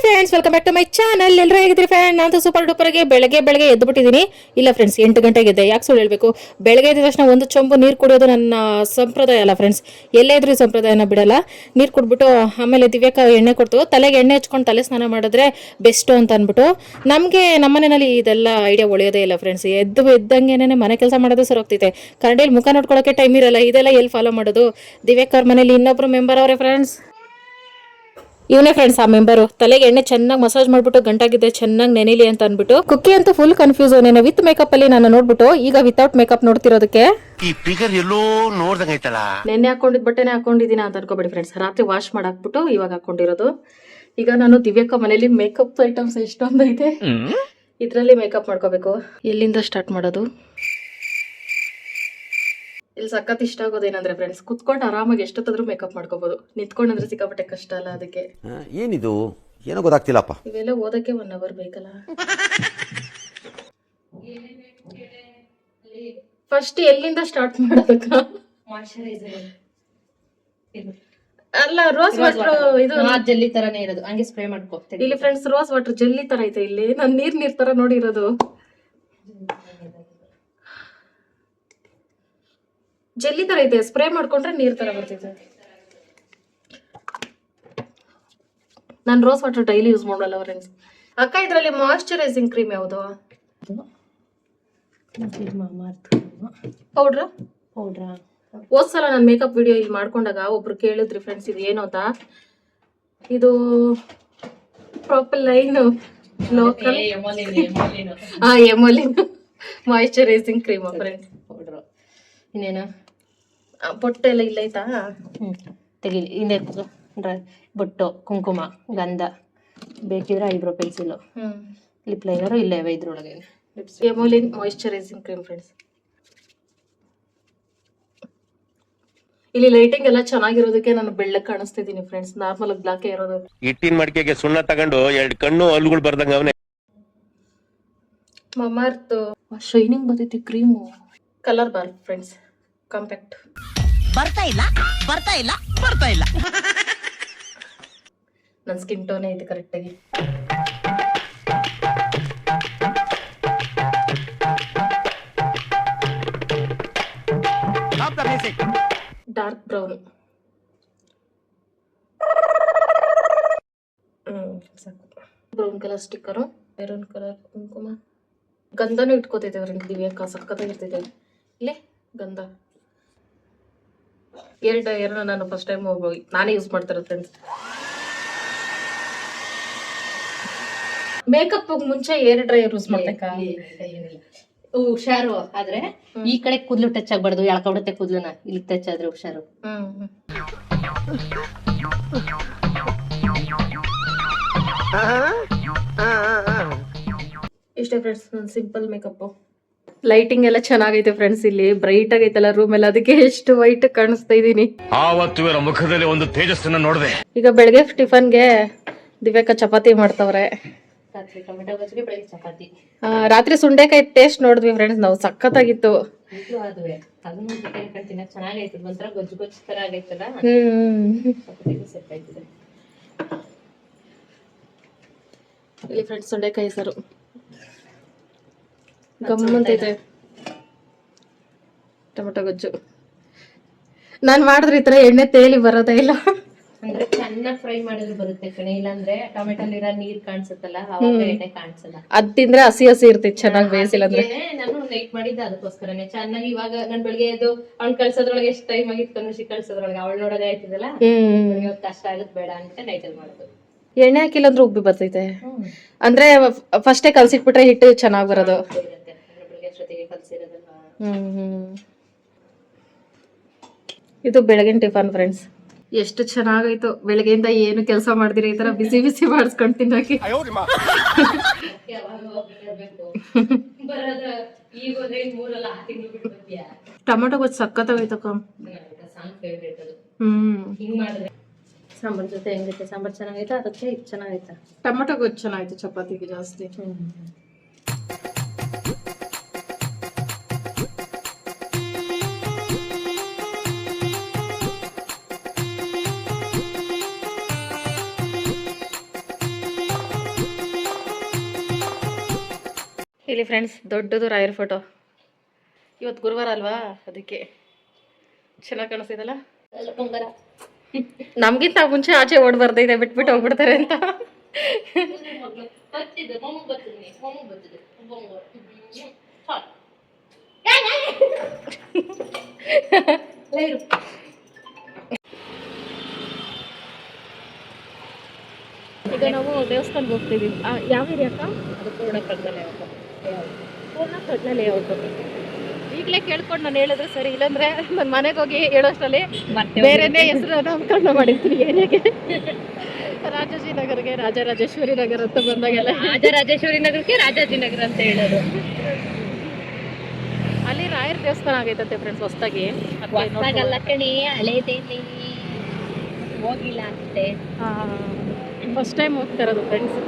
Friends, welcome back to my channel. ಎಲ್ಲರೂ ಹೇಗಿದ್ರಿ friend? ನಾನು ಸೂಪರ್ ಡೂಪರ್ಗೆ ಬೆಳಗ್ಗೆ ಎದ್ದು ಬಿಟ್ಟಿದ್ದೀನಿ. ಇಲ್ಲ ಫ್ರೆಂಡ್ಸ್, 8 ಗಂಟೆಗೆ ಎದ್ದೆ. ಯಾಕೆ ಸುಳ್ಳು ಹೇಳಬೇಕು? ಬೆಳಗ್ಗೆ ಎದ್ದ ತಕ್ಷಣ ಒಂದು ಚೊಂಬು ನೀರು ಕುಡಿಯೋದು ನನ್ನ ಸಂಪ್ರದಾಯ ಅಲ್ಲ ಫ್ರೆಂಡ್ಸ್. ಎಲ್ಲೇ ಇದ್ರೂ ಸಂಪ್ರದಾಯನ ಬಿಡಲ್ಲ. ನೀರು ಕುಡ್ಬಿಟ್ಟು ಆಮೇಲೆ ದಿವ್ಯಕ್ಕ ಎಣ್ಣೆ ಕೊಡ್ತು. ತಲೆಗೆ ಎಣ್ಣೆ ಹಚ್ಕೊಂಡು ತಲೆ ಸ್ನಾನ ಮಾಡಿದ್ರೆ ಬೆಸ್ಟು ಅಂತ ಅಂದ್ಬಿಟ್ಟು ನಮಗೆ ನಮ್ಮನೆಯಲ್ಲಿ ಇದೆಲ್ಲ ಐಡಿಯಾ ಒಳ್ಳೆಯೋದೇ ಇಲ್ಲ ಫ್ರೆಂಡ್ಸ್. ಎದ್ದಂಗೆನೇ ಮನೆ ಕೆಲಸ ಮಾಡೋದು ಸರಿ ಹೋಗ್ತೈತೆ. ಕರಡಿಯಲ್ಲಿ ಮುಖ ನೋಡ್ಕೊಳ್ಳೋಕೆ ಟೈಮ್ ಇರಲ್ಲ. ಇದೆಲ್ಲ ಎಲ್ಲಿ ಫಾಲೋ ಮಾಡೋದು? ದಿವ್ಯಕ್ಕ ಅವ್ರ ಮನೇಲಿ ಇನ್ನೊಬ್ರು ಮೆಂಬರ್ ಅವರೇ ಫ್ರೆಂಡ್ಸ್. ಇವನೇ ಫ್ರೆಂಡ್ಸ್ ಆ ಮೆಂಬರು. ತಲೆಗೆ ಎಣ್ಣೆ ಚೆನ್ನಾಗಿ ಮಸಾಜ್ ಮಾಡ್ಬಿಟ್ಟು ಗಂಟಾಗಿದೆ ಚೆನ್ನಾಗಿ ನೆನೆಲಿ ಅಂತ ಅಂದ್ಬಿಟ್ಟು. ಕುಕ್ಕಿ ಅಂತೂ ಫುಲ್ ಕನ್ಫ್ಯೂಸ್. ನೇನೆ ವಿತ್ ಮೇಕಪ್ ಅಲ್ಲಿ ನಾನು ನೋಡ್ಬಿಟ್ಟು ಈಗ ವಿತೌಟ್ ಮೇಕಪ್ ನೋಡ್ತಿರೋದಕ್ಕೆ ಈ ಫಿಗರ್ ಎಲ್ಲೋ ನೋಡ್ದಂಗೈತಲ್ಲ. ನೆನ್ನೆ ಹಾಕೊಂಡಿದ್ ಬಟ್ಟೆನೆ ಹಾಕೊಂಡಿದೀನಿ ಅಂತ ಅನ್ಕೋಬೇಡಿ ಫ್ರೆಂಡ್ಸ್. ರಾತ್ರಿ ವಾಶ್ ಮಾಡಾಕ್ಬಿಟ್ಟು ಇವಾಗ ಹಾಕೊಂಡಿರೋದು. ಈಗ ನಾನು ದಿವ್ಯಕ್ಕ ಮನೇಲಿ ಮೇಕಪ್ ಐಟಮ್ಸ್ ಎಷ್ಟೊಂದೈತೆ, ಇದ್ರಲ್ಲಿ ಮೇಕಪ್ ಮಾಡ್ಕೋಬೇಕು. ಎಲ್ಲಿಂದ ಸ್ಟಾರ್ಟ್ ಮಾಡೋದು? ಇಲ್ಲಿ ಸಖತ್ ಇಷ್ಟ ಆಗೋದೇನಂದ್ರೆ ಫ್ರೆಂಡ್ಸ್, ಕುತ್ಕೊಂಡು ಆರಾಮಾಗಿ ಎಷ್ಟೊತ್ತಾದ್ರೂ ಮೇಕಪ್ ಮಾಡ್ಕೋಬಹುದು. ನಿಂತ್ಕೊಂಡ್ರೆ ಸಿಕ್ಕಾಪಟ್ಟೆ ಕಷ್ಟ ಅಲ್ಲ. ಅದಕ್ಕೆ ಏನಿದು ಏನೋ ಗೊತ್ತಾಗ್ತಿಲ್ಲಪ್ಪ. ಇವೆಲ್ಲ ಓದಕ್ಕೆ 1 ಅವರ್ ಬೇಕಲ್ಲ. ಫಸ್ಟ್ ಎಲ್ಲಿಂದ ಸ್ಟಾರ್ಟ್ ಮಾಡೋದಕ್ಕ? ಅಲ್ಲ, ರೋಸ್ ವಾಟರ್ ಇದು ಜೆಲ್ಲಿ ತರಾನೇ ಇರೋದು, ಹಂಗೆ ಸ್ಪ್ರೇ ಮಾಡ್ಕೋ. ಇಲ್ಲಿ ಫ್ರೆಂಡ್ಸ್ ರೋಸ್ ವಾಟರ್ ಜೆಲ್ಲಿ ತರ ಐತೆ. ಇಲ್ಲಿ ನಾನು ನೀರ್ ತರ ನೋಡಿರೋದು. ಜೆಲ್ಲಿ ತರ ಐತೆ, ಸ್ಪ್ರೇ ಮಾಡ್ಕೊಂಡ್ರೆ ನೀರ್ ತರ ಬರ್ತೈತೆ. ನಾನು ರೋಸ್ ವಾಟರ್ ಡೈಲಿ ಯೂಸ್ ಮಾಡಲ್ಲ ಫ್ರೆಂಡ್ಸ್. ಅಕ್ಕ, ಇದ್ರಲ್ಲಿ ಮಾಯಿಶ್ಚರೈಸಿಂಗ್ ಕ್ರೀಮ್ ಯಾವುದು? ಪೌಡ್ರಾ? ಹೋದ್ಸಲ ನಾನು ಮೇಕಪ್ ವಿಡಿಯೋ ಇಲ್ಲಿ ಮಾಡ್ಕೊಂಡಾಗ ಒಬ್ರು ಕೇಳಿದ್ರಿ ಫ್ರೆಂಡ್ಸ್, ಇದು ಏನು ಅಂತ. ಇದು ಪ್ರೊಪಲೈನ್ ಲೋಕಲ್ ಎಮೋಲಿನ್ ಮಾಯಿಶ್ಚರೈಸಿಂಗ್ ಕ್ರೀಮ್ ಫ್ರೆಂಡ್ಸ್. ಪೌಡ್ರು ಇನ್ನೇನು ಬೊಟ್ಟೆ ಎಲ್ಲ ಇಲ್ಲ ಐತಾ? ತೆಗಿಲಿ. ಹಿಂದೆ ಬೊಟ್ಟು, ಕುಂಕುಮ, ಗಂಧ, ಬೇಕಿದ್ರೆ ಐಬ್ರೋ ಪೆನ್ಸಿಲು, ಲಿಪ್ ಲೈನರು ಇಲ್ಲೇ ಇದ್ರೊಳಗೆ. ಎಮೋಲಿನ್ ಮಾಯಿಶ್ಚರೈಸಿಂಗ್ ಕ್ರೀಮ್ ಫ್ರೆಂಡ್ಸ್. ಇಲ್ಲಿ ಲೈಟಿಂಗ್ ಎಲ್ಲ ಚೆನ್ನಾಗಿರೋದಕ್ಕೆ ನಾನು ಬೆಳ್ಳಕ್ಕೆ ಕಾಣಿಸ್ತಿದ್ದೀನಿ ಫ್ರೆಂಡ್ಸ್. ನಾರ್ಮಲ್ ಆಗಿ ಬ್ಲಾಕ್ ಇರೋದು. ಇಟ್ಟಿನ ಮಡಿಕೆಗೆ ಸುಣ್ಣ ತಗೊಂಡು 2 ಕಣ್ಣು ಹಲ್ಲುಗಳು ಬರ್ದಂಗ ಅವನೇ. ಮಮಾರ್ತ್ ಶೈನಿಂಗ್ ಬರ್ತೈತಿ cream. Colour bar friends, compact. ಬರ್ತಾ ಇಲ್ಲ ನನ್ನ ಸ್ಕಿನ್ ಟೋನೇ ಐತೆ ಕರೆಕ್ಟಾಗಿ. Dark brown. ಸಾಕು. Brown colour sticker, maroon colour ಕುಂಕುಮ. ಗಂಧನೂ ಇಟ್ಕೋತೈತೆ ಫ್ರೆಂಡ್ಸ್ ದಿವ್ಯಕ್ಕ, ಸಕ್ಕತ್ತಾಗಿರ್ತೈತೆ. ಇಲ್ಲೇ ಗಂಧ ಎರಡು ನಾನು ಫಸ್ಟ್ ಟೈಮ್ ನಾನೇ ಯೂಸ್ ಮಾಡ್ತಾರೆ ಫ್ರೆಂಡ್ಸ್. ಮೇಕಪ್ ಮುಂಚೆ ಏರ್ ಡ್ರೈಯರ್ ಯೂಸ್ ಮಾಡ್ಬೇಕಾ? ಹುಷಾರು. ಆದ್ರೆ ಈ ಕಡೆ ಕೂದ್ಲು ಟಚ್ ಆಗ್ಬಾರ್ದು, ಎಳ್ಕೊಬಿಡುತ್ತೆ ಕೂದ್ಲನ್ನ. ಇಲ್ಲಿ ಟಚ್ ಆದ್ರೆ ಹುಷಾರು. ಇಷ್ಟೇ ಫ್ರೆಂಡ್ಸ್ ನನ್ನ ಸಿಂಪಲ್ ಮೇಕಪ್. ಲೈಟಿಂಗ್ ಎಲ್ಲ ಚೆನ್ನಾಗೈತೆ ಫ್ರೆಂಡ್ಸ್. ಇಲ್ಲಿ ಬ್ರೈಟ್ ಆಗೈತಲ್ಲ ರೂಮ್ ಎಲ್ಲ, ಅದಕ್ಕೆ ಎಷ್ಟು ವೈಟ್ ಕಾಣಿಸ್ತಾ ಇದೀನಿ. ಆವತ್ತು ಮುಖದಲ್ಲಿ ಒಂದು ತೇಜಸ್ಸನ್ನ ನೋಡಿದೆ. ಈಗ ಬೆಳಗ್ಗೆ ಟಿಫನ್ಗೆ ದಿವ್ಯಕ್ಕ ಚಪಾತಿ ಮಾಡ್ತವ್ರೆ. ರಾತ್ರಿ ಟೊಮೆಟೊ ಗೊಜ್ಜಿಗೆ, ಬೆಳಗ್ಗೆ ಚಪಾತಿ. ರಾತ್ರಿ ಸುಂಡೆಕಾಯಿ ಟೇಸ್ಟ್ ನೋಡಿದ್ವಿ ಫ್ರೆಂಡ್ಸ್ ನಾವು, ಸಖತ್ತಾಗಿತ್ತು. ಅದನ್ನು ತಿನ್ನಕ್ ಚೆನ್ನಾಗೈತದ, ಒಂಥರ ಗೊಜ್ಜು ತರ ಆಗೈತಲ್ಲ. ಸೆಟ್ ಆಯ್ತದೆ. ಇಲ್ಲಿ ಫ್ರೆಂಡ್ಸ್ ಸುಂಡೆಕಾಯಿ ಸರು ಗಮ್ಮಂತೈತೆ. ಟೊಮೆಟೊ ಗೊಜ್ಜು ನಾನ್ ಮಾಡಿದ್ರೆ ಈ ತರ ಎಣ್ಣೆ ತೇಲಿ ಬರೋದೇ ಇಲ್ಲ. ಅಂದ್ರೆ ಚೆನ್ನಾಗಿ ಫ್ರೈ ಮಾಡಿದ್ರೆ ಬರುತ್ತೆ ಕಣೆ, ಇಲ್ಲಾಂದ್ರೆ ಟೊಮೆಟೊಲಿರೋ ನೀರ್ ಕಾಣಿಸುತ್ತಲ್ಲ, ಅವಾಗ ಎಣ್ಣೆ ಕಾಣಿಸಲ್ಲ. ಅದ್ ತಿಂದ್ರೆ ಹಸಿ ಇರ್ತೈತಿ ಚೆನ್ನಾಗಿ ಬೇಯಿಸಿಲ್ಲ ಅಂದ್ರೆ. ನಾನು ನೈಟ್ ಮಾಡಿದ್ದೆ ಅದಕ್ಕೋಸ್ಕರನೇ ಚೆನ್ನಾಗಿ. ಇವಾಗ ನನ್ ಬೆಳಿಗ್ಗೆ ಎದ್ದು ಅವ್ನ್ ಕಳ್ಸೋದ್ರೊಳಗೆ ಎಷ್ಟು ಟೈಮ್ ಆಗಿತ್ತು ಕನ್ವಿಸಿ ಕಳ್ಸೋದ್ರೊಳಗೆ, ಅವಳು ನೋಡೋದೇ ಆಯ್ತಿದಲ್ಲ, ಕಷ್ಟ ಆಗುತ್ತೆ ಬೇಡ ಅಂತ ನೈಟ್ ಅಲ್ಲಿ ಮಾಡೋದು. ಎಣ್ಣೆ ಹಾಕಿಲ್ಲ ಅಂದ್ರೆ ಉಬ್ಬಿ ಬರ್ತೈತೆ. ಅಂದ್ರೆ ಫಸ್ಟೇ ಕಲ್ಸಿಟ್ಬಿಟ್ರೆ ಹಿಟ್ಟು ಚೆನ್ನಾಗಿ ಬರೋದು. ಇದು ಬೆಳಗಿನ ಟಿಫನ್ ಫ್ರೆಂಡ್ಸ್. ಎಷ್ಟು ಚೆನ್ನಾಗಾಯ್ತು. ಬೆಳಗ್ಗೆಯಿಂದ ಏನು ಕೆಲಸ ಮಾಡ್ದಿರ ಈ ತರ ಬಿಸಿ ಬಿಸಿ ಮಾಡಿಸ್ಕೊಂಡು ತಿನ್ನಕ್ಕೆ. ಟೊಮೆಟೊ ಗೊಜ್ಜು ಸಕ್ಕತ್ತಾಗೈತಕ್ಕ. ಸಾಂಬಾರ್ ಜೊತೆ ಹೆಂಗೈತೆ? ಸಾಂಬಾರ್ ಚೆನ್ನಾಗೈತೆ, ಅದಕ್ಕೆ ಇದು ಚೆನ್ನಾಗೈತೆ. ಟೊಮೆಟೊ ಗೊಜ್ಜು ಚೆನ್ನಾಗೈತೆ ಚಪಾತಿಗೆ ಜಾಸ್ತಿ. ಇಲ್ಲಿ ಫ್ರೆಂಡ್ಸ್ ದೊಡ್ಡದು ರಾಯರ್ ಫೋಟೋ. ಇವತ್ತು ಗುರುವಾರ ಅಲ್ವಾ, ಅದಕ್ಕೆ ಚೆನ್ನಾಗಿ ಕಾಣಿಸ್ತಿದಲ್ಲ. ನಮ್ಗಿಂತ ಮುಂಚೆ ಆಚೆ ಓಡ್ ಬರ್ದಿದೆ, ಬಿಟ್ಬಿಟ್ಟು ಹೋಗ್ಬಿಡ್ತಾರೆ ಅಂತ. ಈಗ ನಾವು ದೇವಸ್ಥಾನಕ್ಕೆ ಹೋಗ್ತೀವಿ. ಯಾವ ಏರಿಯಾಕ್ಕ? ಅದು ಪೂರ್ಣ ಪ್ರಜ್ಞಾ ಲೇಔಟ್. ಈಗಲೇ ಕೇಳ್ಕೊಂಡು ನಾನು ಹೇಳಿದ್ರೆ ಸರಿ, ಇಲ್ಲಾಂದ್ರೆ ನನ್ನ ಮನೆಗೆ ಹೋಗಿ ಹೇಳೋಷ್ಟರಲ್ಲಿ ಬೇರೆನೇ ಹೆಸರು ನಾಮಕರಣ ಮಾಡಿರ್ತೀನಿ ಏರಿಯಾಗೆ. ರಾಜಾಜಿನಗರ್ಗೆ ರಾಜರಾಜೇಶ್ವರಿ ನಗರ ಅಂತ ಬಂದಾಗೆಲ್ಲ ರಾಜರಾಜೇಶ್ವರಿ ನಗರಕ್ಕೆ ರಾಜಾಜಿನಗರ ಅಂತ ಹೇಳೋದು. ಅಲ್ಲಿ ರಾಯರ ದೇವಸ್ಥಾನ ಆಗೈತಂತೆ ಫ್ರೆಂಡ್ಸ್, ಹೊಸದಾಗಿ. ಹೋಗಿಲ್ಲ ಅಷ್ಟೇ, ಫಸ್ಟ್ ಟೈಮ್ ಹೋಗ್ತಾ ಇರೋದು ಫ್ರೆಂಡ್ಸ್.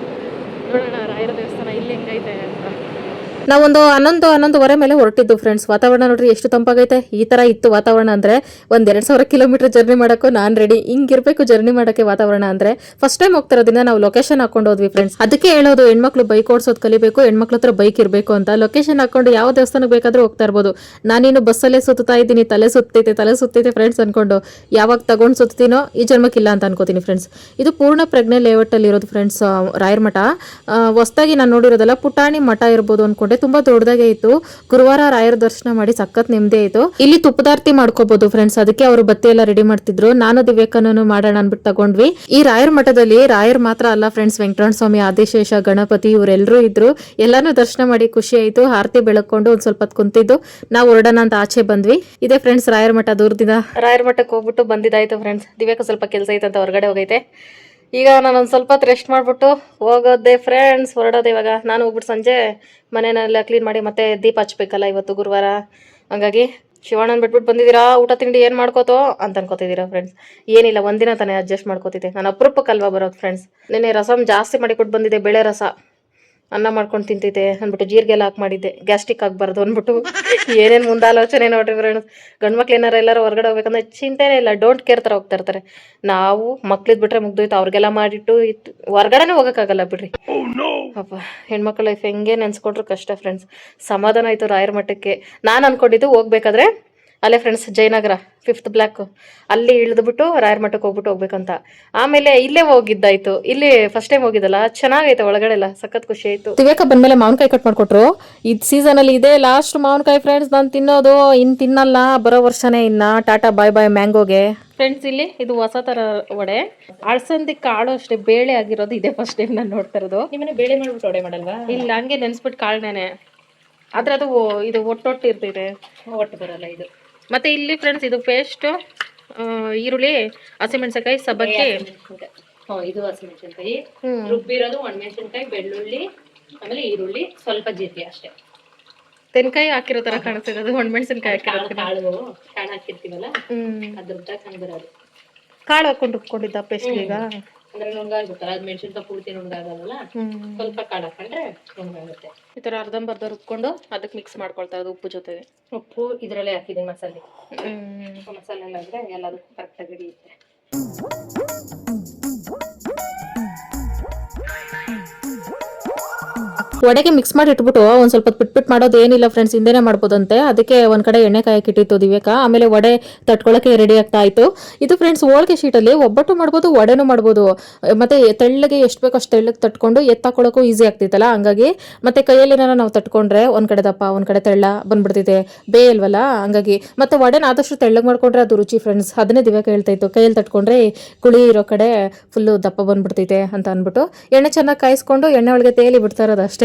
ನೋಡೋಣ ರಾಯರ ದೇವಸ್ಥಾನ ಇಲ್ಲಿ ಹೆಂಗೈತೆ ಅಂತ. ನಾವೊಂದು 11:11 ಮೇಲೆ ಹೊರಟಿದ್ದು ಫ್ರೆಂಡ್ಸ್. ವಾತಾವರಣ ನೋಡ್ರಿ ಎಷ್ಟು ತಂಪಾಗೈತೆ. ಈ ತರ ಇತ್ತು ವಾತಾವರಣ ಅಂದ್ರೆ ಒಂದು 2000 ಕಿಲೋಮೀಟರ್ ಜರ್ನಿ ಮಾಡೋಕ್ಕೂ ನಾನು ರೆಡಿ. ಹಿಂಗಿರ್ಬೇಕು ಜರ್ನಿ ಮಾಡೋಕ್ಕೆ ವಾತಾವರಣ ಅಂದ್ರೆ. ಫಸ್ಟ್ ಟೈಮ್ ಹೋಗ್ತಿರೋದ್ರಿಂದ ನಾವು ಲೊಕೇಶನ್ ಹಾಕೊಂಡು ಹೋದ್ವಿ ಫ್ರೆಂಡ್ಸ್. ಅದಕ್ಕೆ ಹೇಳೋದು, ಹೆಣ್ಮಕ್ಳು ಬೈಕ್ ಓಡಿಸೋದು ಕಲಿಬೇಕು, ಹೆಣ್ಮಕ್ಳ ಹತ್ರ ಬೈಕ್ ಇರಬೇಕು ಅಂತ. ಲೊಕೇಶನ್ ಹಾಕೊಂಡು ಯಾವ ದೇವಸ್ಥಾನಕ್ಕೆ ಬೇಕಾದ್ರೂ ಹೋಗ್ತಾ ಇರ್ಬೋದು. ನಾನಿನ್ನು ಬಸ್ಸಲ್ಲೇ ಸುತ್ತಾ ಇದ್ದೀನಿ, ತಲೆ ಸುತ್ತೈತೆ ಫ್ರೆಂಡ್ಸ್ ಅನ್ಕೊಂಡು. ಯಾವಾಗ ತಗೊಂಡು ಸುತ್ತೀನೋ ಈ ಜನ್ಮಕ್ಕಿಲ್ಲ ಅಂತ ಅನ್ಕೋತೀನಿ ಫ್ರೆಂಡ್ಸ್. ಇದು ಪೂರ್ಣ ಪ್ರಜ್ಞೆ ಲೇಔಟ್ ಅಲ್ಲಿ ಇರೋದು ಫ್ರೆಂಡ್ಸ್, ರಾಯರ ಮಠ. ಹೊಸದಾಗಿ ನಾನು ನೋಡಿರೋದಲ್ಲ, ಪುಟಾಣಿ ಮಠ ಇರ್ಬೋದು ಅನ್ಕೊಂಡೆ. ತುಂಬಾ ದೊಡ್ಡದಾಗೆ ಇತ್ತು. ಗುರುವಾರ ರಾಯರ ದರ್ಶನ ಮಾಡಿ ಸಖತ್ ನೆಮ್ಮದಿ ಆಯ್ತು. ಇಲ್ಲಿ ತುಪ್ಪದಾರ್ತಿ ಮಾಡ್ಕೋಬಹುದು ಫ್ರೆಂಡ್ಸ್. ಅದಕ್ಕೆ ಅವರು ಬತ್ತಿ ಎಲ್ಲ ರೆಡಿ ಮಾಡ್ತಿದ್ರು. ನಾನು ದಿವ್ಯಕ್ಕನೂ ಮಾಡೋಣ ಅನ್ಬಿಟ್ಟು ತಗೊಂಡ್ವಿ. ಈ ರಾಯರ ಮಠದಲ್ಲಿ ರಾಯರ್ ಮಾತ್ರ ಅಲ್ಲ ಫ್ರೆಂಡ್ಸ್, ವೆಂಕಟರಮಣ ಸ್ವಾಮಿ, ಆದಿಶೇಷ, ಗಣಪತಿ ಇವರೆಲ್ಲರೂ ಇದ್ರು. ಎಲ್ಲಾನು ದರ್ಶನ ಮಾಡಿ ಖುಷಿ ಆಯ್ತು. ಆರತಿ ಬೆಳಕೊಂಡು ಒಂದ್ ಸ್ವಲ್ಪ ಹೊತ್ತು ಕುಂತಿದ್ದು ನಾವು ಹೊರಡೋಣ ಅಂತ ಆಚೆ ಬಂದ್ವಿ. ಇದೇ ಫ್ರೆಂಡ್ಸ್ ರಾಯರ ಮಠ. ದೂರದಿಂದ ರಾಯರ ಮಠಕ್ಕೆ ಹೋಗ್ಬಿಟ್ಟು ಬಂದಿದ್ದಾಯ್ತು ಫ್ರೆಂಡ್ಸ್. ದಿವ್ಯಕ್ಕ ಸ್ವಲ್ಪ ಕೆಲಸ ಐತೆ ಅಂತ ಹೊರಗಡೆ ಹೋಗೈತೆ. ಈಗ ನಾನೊಂದು ಸ್ವಲ್ಪ ಹೊತ್ತು ರೆಸ್ಟ್ ಮಾಡಿಬಿಟ್ಟು ಹೋಗೋದೆ ಫ್ರೆಂಡ್ಸ್, ಹೊರಡೋದು ಇವಾಗ. ನಾನು ಹೋಗ್ಬಿಟ್ಟು ಸಂಜೆ ಮನೆಯನ್ನೆಲ್ಲ ಕ್ಲೀನ್ ಮಾಡಿ ಮತ್ತೆ ದೀಪ ಹಚ್ಬೇಕಲ್ಲ, ಇವತ್ತು ಗುರುವಾರ. ಹಂಗಾಗಿ ಶಿವಣ್ಣನ ಬಿಟ್ಬಿಟ್ಟು ಬಂದಿದ್ದೀರಾ, ಊಟ ತಿಂಡಿ ಏನು ಮಾಡ್ಕೋತೋ ಅಂತ ಅನ್ಕೋತಿದ್ದೀರಾ ಫ್ರೆಂಡ್ಸ್. ಏನಿಲ್ಲ, ಒಂದಿನ ತಾನೇ ಅಡ್ಜಸ್ಟ್ ಮಾಡ್ಕೋತಿದ್ದೆ. ನಾನು ಅಲ್ವಾ ಬರೋದು ಫ್ರೆಂಡ್ಸ್. ನೆನ್ನೆ ರಸಮ್ ಜಾಸ್ತಿ ಮಾಡಿ ಕೊಟ್ಟು ಬಂದಿದ್ದೆ, ಬೇಳೆ ರಸ. ಅನ್ನ ಮಾಡ್ಕೊಂಡು ತಿಂತಿದ್ದೆ ಅಂದ್ಬಿಟ್ಟು ಜೀರಿಗೆ ಎಲ್ಲ ಹಾಕಿ ಮಾಡಿದ್ದೆ, ಗ್ಯಾಸ್ಟ್ರಿಕ್ ಆಗಬಾರ್ದು ಅಂದ್ಬಿಟ್ಟು. ಏನೇನು ಮುಂದಾಲೋಚನೆ ನೋಡ್ರಿ ಫ್ರೆಂಡ್ಸ್. ಗಂಡ್ಮಕ್ಳು ಎಲ್ಲರೂ ಹೊರಗಡೆ ಹೋಗ್ಬೇಕಂದ್ರೆ ಚಿಂತೆನೇ ಇಲ್ಲ, ಡೋಂಟ್ ಕೇರ್ ಥರ ಹೋಗ್ತಾ ಇರ್ತಾರೆ. ನಾವು ಮಕ್ಳಿದ್ ಬಿಟ್ರೆ ಮುಗ್ದೋಯ್ತು, ಅವ್ರಿಗೆಲ್ಲ ಮಾಡಿಟ್ಟು ಹೊರಗಡೆನೇ ಹೋಗೋಕ್ಕಾಗಲ್ಲ ಬಿಡ್ರಿ. ಪಾಪ ಹೆಣ್ಮಕ್ಳ ಲೈಫ್ ಹೆಂಗೆ ನೆನ್ಸ್ಕೊಂಡ್ರು ಕಷ್ಟ ಫ್ರೆಂಡ್ಸ್. ಸಮಾಧಾನ ಆಯಿತು ರಾಯರ ಮಠಕ್ಕೆ. ನಾನು ಅನ್ಕೊಂಡಿದ್ದು ಹೋಗ್ಬೇಕಾದ್ರೆ ಅಲ್ಲೇ ಫ್ರೆಂಡ್ಸ್ ಜಯನಗರ 5th ಬ್ಲಾಕ್ ಅಲ್ಲಿ ಇಳಿದ್ಬಿಟ್ಟು ರಾಯರ ಮಠಕ್ಕೆ ಹೋಗ್ಬೇಕಂತ. ಆಮೇಲೆ ಇಲ್ಲೇ ಹೋಗಿದ್ದಾಯ್ತು. ಇಲ್ಲಿ ಫಸ್ಟ್ ಟೈಮ್ ಹೋಗಿದ್ದಲ್ಲ, ಚೆನ್ನಾಗೈತೆ ಒಳಗಡೆ ಎಲ್ಲ, ಸಖತ್ ಖುಷಿ ಆಯ್ತು. ದಿವ್ಯಕ್ಕ ಬಂದ್ಮೇಲೆ ಮಾವಿನಕಾಯಿ ಕಟ್ ಮಾಡ್ಕೊಟ್ರು. ಇದು ಸೀಸನ್ ಅಲ್ಲಿ ಇದೆ ಲಾಸ್ಟ್ ಮಾವಿನಕಾಯಿ ಫ್ರೆಂಡ್ಸ್. ನಾನು ತಿನ್ನೋದು ಇನ್ ತಿನ್ನಲ್ಲ, ಬರೋ ವರ್ಷನೇ ಇನ್ನ. ಟಾಟಾ ಬಾಯ್ ಬಾಯ್ ಮ್ಯಾಂಗೋಗೆ ಫ್ರೆಂಡ್ಸ್. ಇಲ್ಲಿ ಇದು ಹೊಸ ತರ ವಡೆ, ಅಳಸಂದಿ ಕಾಳು ಅಷ್ಟೇ, ಬೇಳೆ ಆಗಿರೋದು ಇದೆ ಫಸ್ಟ್ ಟೈಮ್ ನಾನು ನೋಡ್ತಾ ಇರೋದು. ನಿಮ್ಮನೆ ಬೇಳೆ ಮಾಡ್ಬಿಟ್ಟು ವಡೆ ಮಾಡಲ್ವಾ? ಇಲ್ಲ, ಹಂಗೆ ನೆನ್ಸ್ಬಿಟ್ಟು ಕಾಳ್ನೇನೆ. ಆದ್ರೆ ಅದು ಇದು ಒಟ್ಟೊಟ್ಟು ಇರ್ತೈತೆ, ಒಟ್ಟು ಬರಲ್ಲ ಇದು. ಮತ್ತೆ ಇಲ್ಲಿ ಫ್ರೆಂಡ್ಸ್ ಇದು ಪೇಸ್ಟ್, ಈರುಳ್ಳಿ, ಹಸಿಮೆಣಸಿನಕಾಯಿ, ಸಬ್ಬಕ್ಕಿ, ಇದು ಹಸಿಮೆಣಸಿನಕಾಯಿ ರುಬ್ಬಿರೋದು, ಒಣಮೆಣಸಿನಕಾಯಿ, ಬೆಳ್ಳುಳ್ಳಿ, ಆಮೇಲೆ ಈರುಳ್ಳಿ, ಸ್ವಲ್ಪ ಜೀರಿಗೆ ಅಷ್ಟೇ. ತೆನ್ಕಾಯಿ ಹಾಕಿರೋ ತರ ಕಾಣಿಸ್ತಿರೋದು, ಒಣಮೆಣಸಿನಕಾಯಿ ಕಾಳು ಹಾಕಿರ್ತೀವಲ್ಲ ಅದ್ರ ಹಂಗ್ ಬರೋದು. ಕಾಳು ಹಾಕೊಂಡು ರುಬ್ಕೊಂಡಿದ್ದ ಪೇಸ್ಟ್. ಈಗ ಅಂದ್ರೆ ನುಣ್ಣಗಾಗ್ಬಿಡ್ತಾರೆ, ಅದು ಮೆಣಸಿನಕಾಯಿ ಪೂರ್ತಿ ನುಣ್ಣಗಾಗಲ್ಲ, ಸ್ವಲ್ಪ ಕಾಳು ಹಾಕೊಂಡ್ರೆ ನುಣ್ಣಗಾಗುತ್ತೆ. ಈ ತರ ಅರ್ಧಂಬರ್ಧ ರುಬ್ಕೊಂಡು ಅದಕ್ಕೆ ಮಿಕ್ಸ್ ಮಾಡ್ಕೊಳ್ತಾ ಇರೋದು ಉಪ್ಪು ಜೊತೆಗೆ. ಉಪ್ಪು ಇದರಲ್ಲೇ ಹಾಕಿದ್ದೀನಿ, ಮಸಾಲೆ ಎಲ್ಲ ಇದ್ರೆ ಎಲ್ಲದಕ್ಕೂ ಕರೆಕ್ಟಾಗಿ ಹಿಡಿಯುತ್ತೆ. ವಡೆಗೆ ಮಿಕ್ಸ್ ಮಾಡಿ ಇಟ್ಬಿಟ್ಟು ಒಂದ್ ಸ್ವಲ್ಪ ಬಿಟ್ಬಿಟ್ಟು ಮಾಡೋದು ಏನಿಲ್ಲ ಫ್ರೆಂಡ್ಸ್, ಹಿಂದೆನೇ ಮಾಡ್ಬೋದಂತೆ. ಅದಕ್ಕೆ ಒಂದ್ ಕಡೆ ಎಣ್ಣೆ ಕಾಯಕ್ಕೆ ಇಟ್ಟಿತ್ತು ದಿವ್ಯಕ. ಆಮೇಲೆ ವಡೆ ತಟ್ಕೊಳಕ್ಕೆ ರೆಡಿ ಆಗ್ತಾ ಇತ್ತು. ಇದು ಫ್ರೆಂಡ್ಸ್ ಹೋಳಿಗೆ ಶೀಟಲ್ಲಿ ಒಬ್ಬಟ್ಟು ಮಾಡ್ಬೋದು, ವಡೆನೂ ಮಾಡ್ಬೋದು. ಮತ್ತೆ ತೆಳ್ಳಗೆ ಎಷ್ಟು ಬೇಕೋ ಅಷ್ಟು ತೆಳ್ಳಗೆ ತಟ್ಕೊಂಡು ಎತ್ತಾಕೊಳ್ಳೋಕ್ಕೂ ಈಸಿ ಆಗ್ತಿತ್ತಲ್ಲ, ಹಂಗಾಗಿ. ಮತ್ತೆ ಕೈಯಲ್ಲಿ ನಾವು ತಟ್ಕೊಂಡ್ರೆ ಒಂದ್ ಕಡೆ ದಪ್ಪ ಒಂದ್ ಕಡೆ ತೆಳ್ಳ ಬಂದ್ಬಿಡ್ತೈತೆ, ಬೇಯಲ್ವಲ್ಲ, ಹಂಗಾಗಿ. ಮತ್ತೆ ವಡೆನ ಆದಷ್ಟು ತೆಳ್ಳಗೆ ಮಾಡ್ಕೊಂಡ್ರೆ ಅದು ರುಚಿ ಫ್ರೆಂಡ್ಸ್. ಅದನ್ನೇ ದಿವ್ಯಕ ಹೇಳ್ತಾ ಇತ್ತು, ಕೈಯಲ್ಲಿ ತಟ್ಕೊಂಡ್ರೆ ಕುಳಿ ಇರೋ ಕಡೆ ಫುಲ್ಲು ದಪ್ಪ ಬಂದ್ಬಿಡ್ತೈತೆ ಅಂತ ಅಂದ್ಬಿಟ್ಟು. ಎಣ್ಣೆ ಚೆನ್ನಾಗಿ ಕಾಯಿಸ್ಕೊಂಡು ಎಣ್ಣೆ ಒಳಗೆ ತೇಲಿ ಬಿಡ್ತಾ ಇರೋದು ಅಷ್ಟೇ.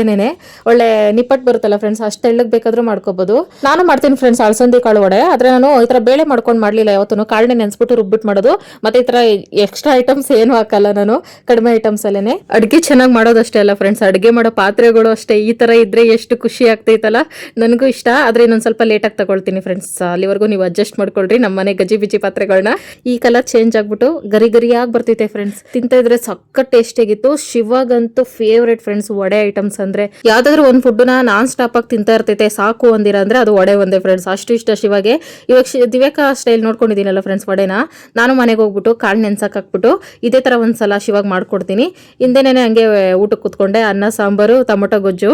ಒಳ್ಳೆ ನಿಪ್ಪಟ್ಟು ಬರುತ್ತಲ್ಲ ಫ್ರೆಂಡ್ಸ್, ಅಷ್ಟು ಎಳ್ಳಗ್ ಬೇಕಾದ್ರೂ ಮಾಡ್ಕೋಬಹುದು. ನಾನು ಮಾಡ್ತೀನಿ ಫ್ರೆಂಡ್ಸ್ ಅಳಸಂದಿ ಕಾಳು ವಡೆ. ಆದ್ರೆ ನಾನು ಈ ತರ ಬೇಳೆ ಮಾಡ್ಕೊಂಡು ಮಾಡ್ಲಿಲ್ಲ ಯಾವತ್ತೂ. ಕಾಳನ್ನೇ ನೆನ್ಸ್ಬಿಟ್ಟು ರುಬ್ಬಿಟ್ಟು ಮಾಡೋದು. ಮತ್ತೆ ಈ ತರ ಎಕ್ಸ್ಟ್ರಾ ಐಟಮ್ಸ್ ಏನು ಹಾಕಲ್ಲ ನಾನು, ಕಡಿಮೆ ಐಟಮ್ಸ್ ಅಲ್ಲೇನೆ. ಅಡ್ಗೆ ಚೆನ್ನಾಗಿ ಮಾಡೋದಷ್ಟೇ ಅಲ್ಲ ಫ್ರೆಂಡ್ಸ್, ಅಡ್ಗೆ ಮಾಡೋ ಪಾತ್ರೆಗಳು ಅಷ್ಟೇ ಈ ತರ ಇದ್ರೆ ಎಷ್ಟು ಖುಷಿ ಆಗ್ತೈತಲ್ಲ. ನನಗೂ ಇಷ್ಟ, ಆದ್ರೆ ಇನ್ನೊಂದ್ ಸ್ವಲ್ಪ ಲೇಟಾಗಿ ತಗೊಳ್ತೀನಿ ಫ್ರೆಂಡ್ಸ್. ಅಲ್ಲಿವರೆಗೂ ನೀವು ಅಡ್ಜಸ್ಟ್ ಮಾಡ್ಕೊಳ್ರಿ. ನಮ್ಮ ಮನೆ ಗಜಿ ಬಿಜಿ ಪಾತ್ರೆಗಳನ್ನ. ಈ ಕಲರ್ ಚೇಂಜ್ ಆಗ್ಬಿಟ್ಟು ಗರಿ ಗರಿಯಾಗಿ ಬರ್ತೈತೆ ಫ್ರೆಂಡ್ಸ್. ತಿಂತ ಇದ್ರೆ ಸಕ್ಕ ಟೇಸ್ಟ್ ಆಗಿತ್ತು. ಶಿವಾಗಂತೂ ಫೇವ್ರೇಟ್ ಫ್ರೆಂಡ್ಸ್ ವಡೆ ಐಟಮ್ಸ್ ಅಂದ್ರೆ. ಯಾವ್ದಾದ್ರು ಒಂದ್ ಫುಡ್ ನಾನ್ ಸ್ಟಾಪ್ ಆಗಿ ತಿಂತಾ ಇರ್ತೈತೆ ಸಾಕು ಅಂದಿರ ಅಂದ್ರೆ ಅದು ವಡೆ ಒಂದೇ ಫ್ರೆಂಡ್ಸ್. ಅಷ್ಟು ಇಷ್ಟ ಶಿವಾಗೆ. ಇವಾಗ ದಿವ್ಯಕ ಸ್ಟೈಲ್ ನೋಡ್ಕೊಂಡಿದ್ದೀನಲ್ಲ ಫ್ರೆಂಡ್ಸ್ ವಡೆನ, ನಾನು ಮನೆಗೆ ಹೋಗ್ಬಿಟ್ಟು ಕಾಳು ನೆನ್ಸಕ್ ಹಾಕ್ಬಿಟ್ಟು ಇದೇ ತರ ಒಂದ್ಸಲ ಶಿವಾಗ ಮಾಡ್ಕೊಡ್ತೀನಿ. ಹಿಂದೆನೇನೆ ಹಂಗೆ ಊಟಕ್ಕೆ ಕೂತ್ಕೊಂಡೆ, ಅನ್ನ ಸಾಂಬಾರು ಟೊಮೊಟೊ ಗೊಜ್ಜು.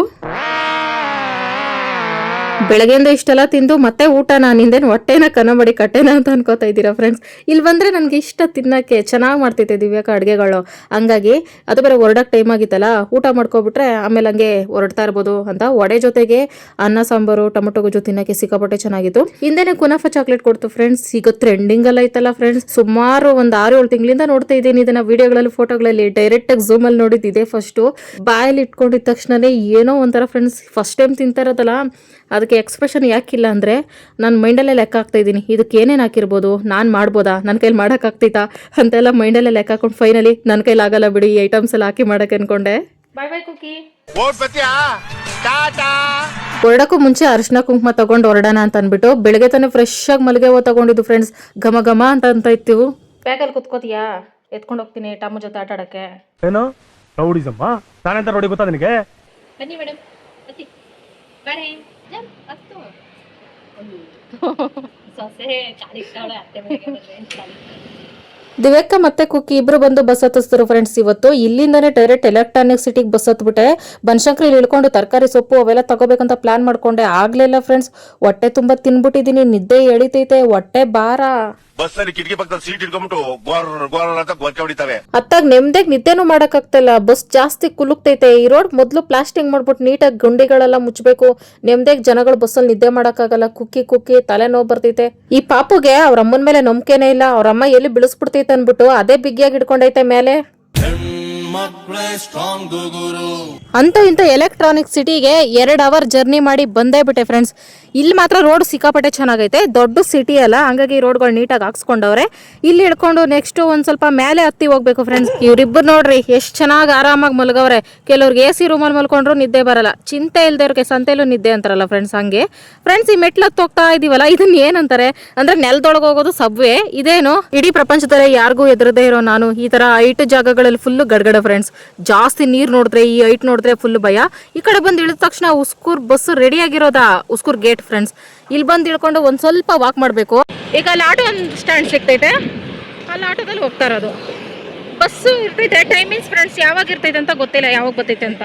ಬೆಳಗ್ಗೆಯಿಂದ ಇಷ್ಟೆಲ್ಲ ತಿಂದು ಮತ್ತೆ ಊಟ ನಾನು ಹಿಂದೇನು ಹೊಟ್ಟೆನ ಕನ್ನಂಬಡಿ ಕಟ್ಟೆನ ಅಂತ ಅನ್ಕೋತಾ ಇದ್ದೀರಾ ಫ್ರೆಂಡ್ಸ್. ಇಲ್ಲಿ ಬಂದ್ರೆ ನನಗೆ ಇಷ್ಟ ತಿನ್ನಕ್ಕೆ, ಚೆನ್ನಾಗಿ ಮಾಡ್ತೈತೆ ದಿವ್ಯಾಕ ಅಡುಗೆಗಳು. ಹಂಗಾಗಿ ಅದು ಬೇರೆ ಹೊರಡಕ್ಕೆ ಟೈಮ್ ಆಗಿತ್ತಲ್ಲ, ಊಟ ಮಾಡ್ಕೊಬಿಟ್ರೆ ಆಮೇಲೆ ಹಂಗೆ ಹೊರಡ್ತಾ ಇರ್ಬೋದು ಅಂತ ವಡೆ ಜೊತೆಗೆ ಅನ್ನ ಸಾಂಬಾರು ಟೊಮೊಟೊ ಗೊಜ್ಜು ತಿನ್ನಕ್ಕೆ ಸಿಕ್ಕಾಪಟ್ಟೆ ಚೆನ್ನಾಗಿತ್ತು. ಹಿಂದೆನೆ ಕುನಾಫಾ ಚಾಕ್ಲೇಟ್ ಕೊಡ್ತು ಫ್ರೆಂಡ್ಸ್. ಈಗ ಟ್ರೆಂಡಿಂಗ್ ಎಲ್ಲ ಐತಲ್ಲ ಫ್ರೆಂಡ್ಸ್, ಸುಮಾರು ಒಂದು 6-7 ತಿಂಗಳಿಂದ ನೋಡ್ತಾ ಇದ್ದೀನಿ ಇದನ್ನ ವಿಡಿಯೋಗಳಲ್ಲಿ, ಫೋಟೋಗಳಲ್ಲಿ. ಡೈರೆಕ್ಟ್ ಆಗಿ ಝೂಮ್ ಅಲ್ಲಿ ನೋಡಿದ್ದೆ ಫಸ್ಟ್. ಬಾಯಲ್ಲಿ ಇಟ್ಕೊಂಡಿದ ತಕ್ಷಣನೇ ಏನೋ ಒಂಥರ ಫ್ರೆಂಡ್ಸ್, ಫಸ್ಟ್ ಟೈಮ್ ತಿಂತಾ ಇರೋದಲ್ಲ, ಅದಕ್ಕೆ ಎಕ್ಸ್ಪ್ರೆಷನ್ ಯಾಕಿಲ್ಲ ಅಂದರೆ ನಾನು ಮೈಂಡಲ್ಲೇ ಲೆಕ್ಕ ಹಾಕ್ತಾ ಇದ್ದೀನಿ, ಇದಕ್ಕೆ ಏನೇನು ಹಾಕಿರ್ಬೋದು, ನಾನು ಮಾಡ್ಬೋದಾ, ನನ್ನ ಕೈಲಿ ಮಾಡೋಕ್ಕಾಗ್ತೈತಾ ಅಂತೆಲ್ಲ ಮೈಂಡಲ್ಲೇ ಲೆಕ್ಕ ಹಾಕೊಂಡು ಫೈನಲಿ ನನ್ನ ಕೈಲಿ ಆಗಲ್ಲ ಬಿಡಿ ಈ ಐಟಮ್ಸ್ ಎಲ್ಲ ಹಾಕಿ ಮಾಡೋಕೆ ಅನ್ಕೊಂಡೆ. ಬಾಯ್ ಬಾಯ್ ಕುಕಿ. ಹೊರಡಕ್ಕೂ ಮುಂಚೆ ಅರಿಶಿನ ಕುಂಕುಮ ತಗೊಂಡು ಹೊರಡೋಣ ಅಂತ ಅಂದ್ಬಿಟ್ಟು ಬೆಳಗ್ಗೆ ತಾನೇ ಫ್ರೆಶ್ ಆಗಿ ಮಲ್ಲಿಗೆ ಹೂವು ತಗೊಂಡಿದ್ದು ಫ್ರೆಂಡ್ಸ್. ಘಮ ಘಮ ಅಂತ ಇತ್ತು. ಬ್ಯಾಗಲ್ಲಿ ಕುತ್ಕೋತೀಯಾ? ಎತ್ಕೊಂಡು ಹೋಗ್ತೀನಿ ಟಮ್ಮ ಜೊತೆ ಆಟ ಆಡಕ್ಕೆ. ಏನೋ ರೌಡಿಸಮ್ಮ, ನಾನೆಂತ ರೌಡಿ ಗೊತ್ತಾ ನಿನಗೆ? ಬನ್ನಿ ಮೇಡಮ್, ಬನ್ನಿ ಬಾರೆ ಅಷ್ಟು ಸೊಸೆ ಚಾಲಿಸ್ತಾವಳೆ ಅತ್ತೆ ಮನೆಗೆ ಬಂದ್ರೆ ದಿವ್ಯಕ್ಕ ಮತ್ತೆ ಕುಕ್ಕಿ ಇಬ್ರು ಬಂದು ಬಸ್ ಹತ್ತಿಸ್ತಾರೆ ಫ್ರೆಂಡ್ಸ್. ಇವತ್ತು ಇಲ್ಲಿಂದಾನೆ ಡೈರೆಕ್ಟ್ ಎಲೆಕ್ಟ್ರಾನಿಕ್ ಸಿಟಿಗೆ ಬಸ್ ಹತ್ಬಿಟ್ಟೆ. ಬನಶಂಕರಿ ಇಳ್ಕೊಂಡು ತರಕಾರಿ ಸೊಪ್ಪು ಅವೆಲ್ಲ ತಗೋಬೇಕಂತ ಪ್ಲಾನ್ ಮಾಡ್ಕೊಂಡೆ. ಆಗ್ಲಿಲ್ಲ ಫ್ರೆಂಡ್ಸ್, ಹೊಟ್ಟೆ ತುಂಬಾ ತಿನ್ಬಿಟ್ಟಿದೀನಿ, ನಿದ್ದೆ ಎಳಿತೈತೆ, ಹೊಟ್ಟೆ ಭಾರ. ಬಸ್ ಅಲ್ಲಿ ಕಿಟಕಿ ಪಕ್ಕದಲ್ಲಿ ಸೀಟ್ ಇಟ್ಕೊಂಡ್ಬಿಟ್ಟು ಗೋರ್ ಗೋರ್ ಅಂತ ಗೊರಕೆ ಹೊಡಿತಾವೆ. ಅತ್ತಾಗ ನೆಮ್ಮದಿಯಾಗಿ ನಿದ್ದೆನೂ ಮಾಡಕ್ ಆಗ್ತಿಲ್ಲ, ಬಸ್ ಜಾಸ್ತಿ ಕುಲುಕ್ತೈತೆ. ಈ ರೋಡ್ ಮೊದ್ಲು ಪ್ಲಾಸ್ಟಿಂಗ್ ಮಾಡ್ಬಿಟ್ಟು ನೀಟಾಗಿ ಗುಂಡಿಗಳೆಲ್ಲ ಮುಚ್ಚಬೇಕು. ನೆಮ್ಮದಿಯಾಗಿ ಜನಗಳು ಬಸ್ಸಲ್ಲಿ ನಿದ್ದೆ ಮಾಡಕ್ಕಾಗಲ್ಲ. ಕುಕ್ಕಿ ಕುಕ್ಕಿ ತಲೆನೋವು ಬರ್ತೈತೆ. ಈ ಪಾಪುಗೆ ಅವ್ರ ಅಮ್ಮನ ಮೇಲೆ ನಂಬಿಕೆನೇ ಇಲ್ಲ. ಅವ್ರ ಅಮ್ಮ ಎಲ್ಲಿ ಬಿಳಿಸ್ಬಿಡ್ತೈತೆ ಅನ್ಬಿಟ್ಟು ಅದೇ ಬಿಗಿಯಾಗಿ ಇಟ್ಕೊಂಡೈತೆ ಮೇಲೆ. ಅಂತ ಇಂತ ಎಲೆಕ್ಟ್ರಾನಿಕ್ ಸಿಟಿಗೆ 2 ಅವರ್ ಜರ್ನಿ ಮಾಡಿ ಬಂದೇ ಬಿಟ್ಟೆ ಫ್ರೆಂಡ್ಸ್. ಇಲ್ಲಿ ಮಾತ್ರ ರೋಡ್ ಸಿಕ್ಕಾಪಟ್ಟೆ ಚೆನ್ನಾಗೈತೆ, ದೊಡ್ಡ ಸಿಟಿ ಅಲ್ಲ, ಹಂಗಾಗಿ ರೋಡ್ಗಳು ನೀಟಾಗಿ ಹಾಕ್ಸ್ಕೊಂಡವ್ರೆ. ಇಲ್ಲಿ ಇಳ್ಕೊಂಡು ನೆಕ್ಸ್ಟ್ ಒಂದ್ ಸ್ವಲ್ಪ ಮೇಲೆ ಹತ್ತಿ ಹೋಗ್ಬೇಕು ಫ್ರೆಂಡ್ಸ್. ಇವ್ರಿಬ್ಬರು ನೋಡ್ರಿ ಎಷ್ಟು ಚೆನ್ನಾಗಿ ಆರಾಮಾಗಿ ಮಲ್ಗವ್ರೆ. ಕೆಲವ್ರಿಗೆ AC ರೂಮಲ್ಲಿ ಮಲ್ಕೊಂಡ್ರು ನಿದ್ದೆ ಬರಲ್ಲ, ಚಿಂತೆ ಇಲ್ದೇವ್ರಿಗೆ ಸಂತೆಲೂ ನಿದ್ದೆ ಅಂತಾರಲ್ಲ ಫ್ರೆಂಡ್ಸ್, ಹಂಗೆ ಫ್ರೆಂಡ್ಸ್. ಈ ಮೆಟ್ಲತ್ತು ಹೋಗ್ತಾ ಇದೀವಲ್ಲ, ಇದನ್ನ ಏನಂತಾರೆ ಅಂದ್ರೆ ನೆಲದೊಳಗೆ ಹೋಗೋದು ಸಬ್ವೆ. ಇದೇನು ಇಡೀ ಪ್ರಪಂಚದಲ್ಲಿ ಯಾರಿಗೂ ಎದುರದೇ ಇರೋ ನಾನು ಈ ತರ ಹೈಟ್ ಜಾಗಗಳಲ್ಲಿ ಫುಲ್ ಗಡ್ಗಡ ಫ್ರೆಂಡ್ಸ್. ಜಾಸ್ತಿ ನೀರ್ ನೋಡಿದ್ರೆ, ಈ ಹೈಟ್ ನೋಡಿದ್ರೆ ಫುಲ್ ಭಯ. ಈ ಕಡೆ ಬಂದು ಇಳಿದ ತಕ್ಷಣ Huskur bus ready ಆಗಿರೋದಾ, Huskur gate friends. ಇಲ್ಲಿ ಬಂದು ಇಳ್ಕೊಂಡು ಒಂದ್ ಸ್ವಲ್ಪ ವಾಕ್ ಮಾಡಬೇಕು. ಈಗ ಅಲ್ಲಿ ಆಟೋ ಒಂದು ಸ್ಟ್ಯಾಂಡ್ ಸಿಗ್ತೈತೆ, ಅಲ್ಲಿ ಆಟೋದಲ್ಲಿ ಹೋಗ್ತಾ ಇರೋದು. ಬಸ್ಸು ಇರ್ತೈತೆ, ಟೈಮಿಂಗ್ಸ್ ಫ್ರೆಂಡ್ಸ್ ಯಾವಾಗ ಇರ್ತೈತೆ ಅಂತ ಗೊತ್ತಿಲ್ಲ, ಯಾವಾಗ ಬರ್ತೈತೆ ಅಂತ.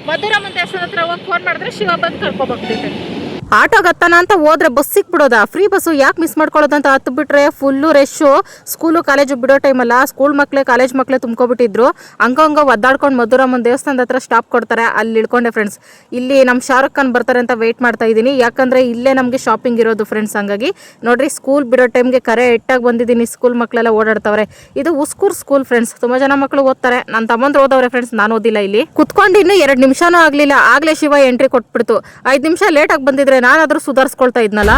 ಮಧುರಮ್ಮ ದೇವಸ್ಥಾನ ಹತ್ರ ಹೋಗಿ ಫೋನ್ ಮಾಡಿದ್ರೆ ಶಿವ ಬಂದು ಕರ್ಕೊಬರ್ತೈತೆ. ಆಟೋಗೆ ಹತ್ತಾನ ಅಂತ ಹೋದ್ರೆ ಬಸ್ ಸಿಕ್ಬಿಡೋದಾ? ಫ್ರೀ ಬಸ್ಸು ಯಾಕೆ ಮಿಸ್ ಮಾಡ್ಕೊಳ್ಳೋದಂತ ಹತ್ತು ಬಿಟ್ರೆ ಫುಲ್ಲು ರಶ್ಶು. ಸ್ಕೂಲು ಕಾಲೇಜು ಬಿಡೋ ಟೈಮಲ್ಲ, ಸ್ಕೂಲ್ ಮಕ್ಕಳೇ ಕಾಲೇಜ್ ಮಕ್ಕಳೇ ತುಂಬ್ಕೊಬಿಟ್ಟಿದ್ರು. ಹಂಗ ಒದ್ದಾಡ್ಕೊಂಡು ಮಧುರಮ್ಮನ ದೇವಸ್ಥಾನದ ಹತ್ರ ಸ್ಟಾಪ್ ಕೊಡ್ತಾರೆ, ಅಲ್ಲಿ ಇಳ್ಕೊಂಡೆ ಫ್ರೆಂಡ್ಸ್. ಇಲ್ಲಿ ನಮ್ಮ ಶಾರುಖ್ ಖಾನ್ ಬರ್ತಾರೆ ಅಂತ ವೆಯ್ಟ್ ಮಾಡ್ತಾ ಇದ್ದೀನಿ, ಯಾಕಂದ್ರೆ ಇಲ್ಲೇ ನಮಗೆ ಶಾಪಿಂಗ್ ಇರೋದು ಫ್ರೆಂಡ್ಸ್. ಹಂಗಾಗಿ ನೋಡ್ರಿ, ಸ್ಕೂಲ್ ಬಿಡೋ ಟೈಮ್ಗೆ ಕರೆ ಎಟ್ಟಾಗಿ ಬಂದಿದ್ದೀನಿ. ಸ್ಕೂಲ್ ಮಕ್ಕಳೆಲ್ಲ ಓಡಾಡ್ತವ್ರೆ. ಇದು ಉಸ್ಕೂರ್ ಸ್ಕೂಲ್ ಫ್ರೆಂಡ್ಸ್, ತುಂಬಾ ಜನ ಮಕ್ಕಳು ಓದ್ತಾರೆ. ನನ್ನ ತಮ್ಮಂದ್ರು ಓದವ್ರೆ ಫ್ರೆಂಡ್ಸ್, ನಾನು ಓದಿಲ್ಲ. ಇಲ್ಲಿ ಕುತ್ಕೊಂಡು ಇನ್ನು 2 ನಿಮಿಷನೂ ಆಗ್ಲಿಲ್ಲ, ಆಗ್ಲೇ ಶಿವ ಎಂಟ್ರಿ ಕೊಟ್ಬಿಡ್ತು. 5 ನಿಮಿಷ ಲೇಟ್ ಆಗಿ ಬಂದಿದ್ರೆ ನಾನಾದ್ರೂ ಸುಧಾರಿಸ್ಕೊಳ್ತಾ ಇದ್ನಲ್ಲ.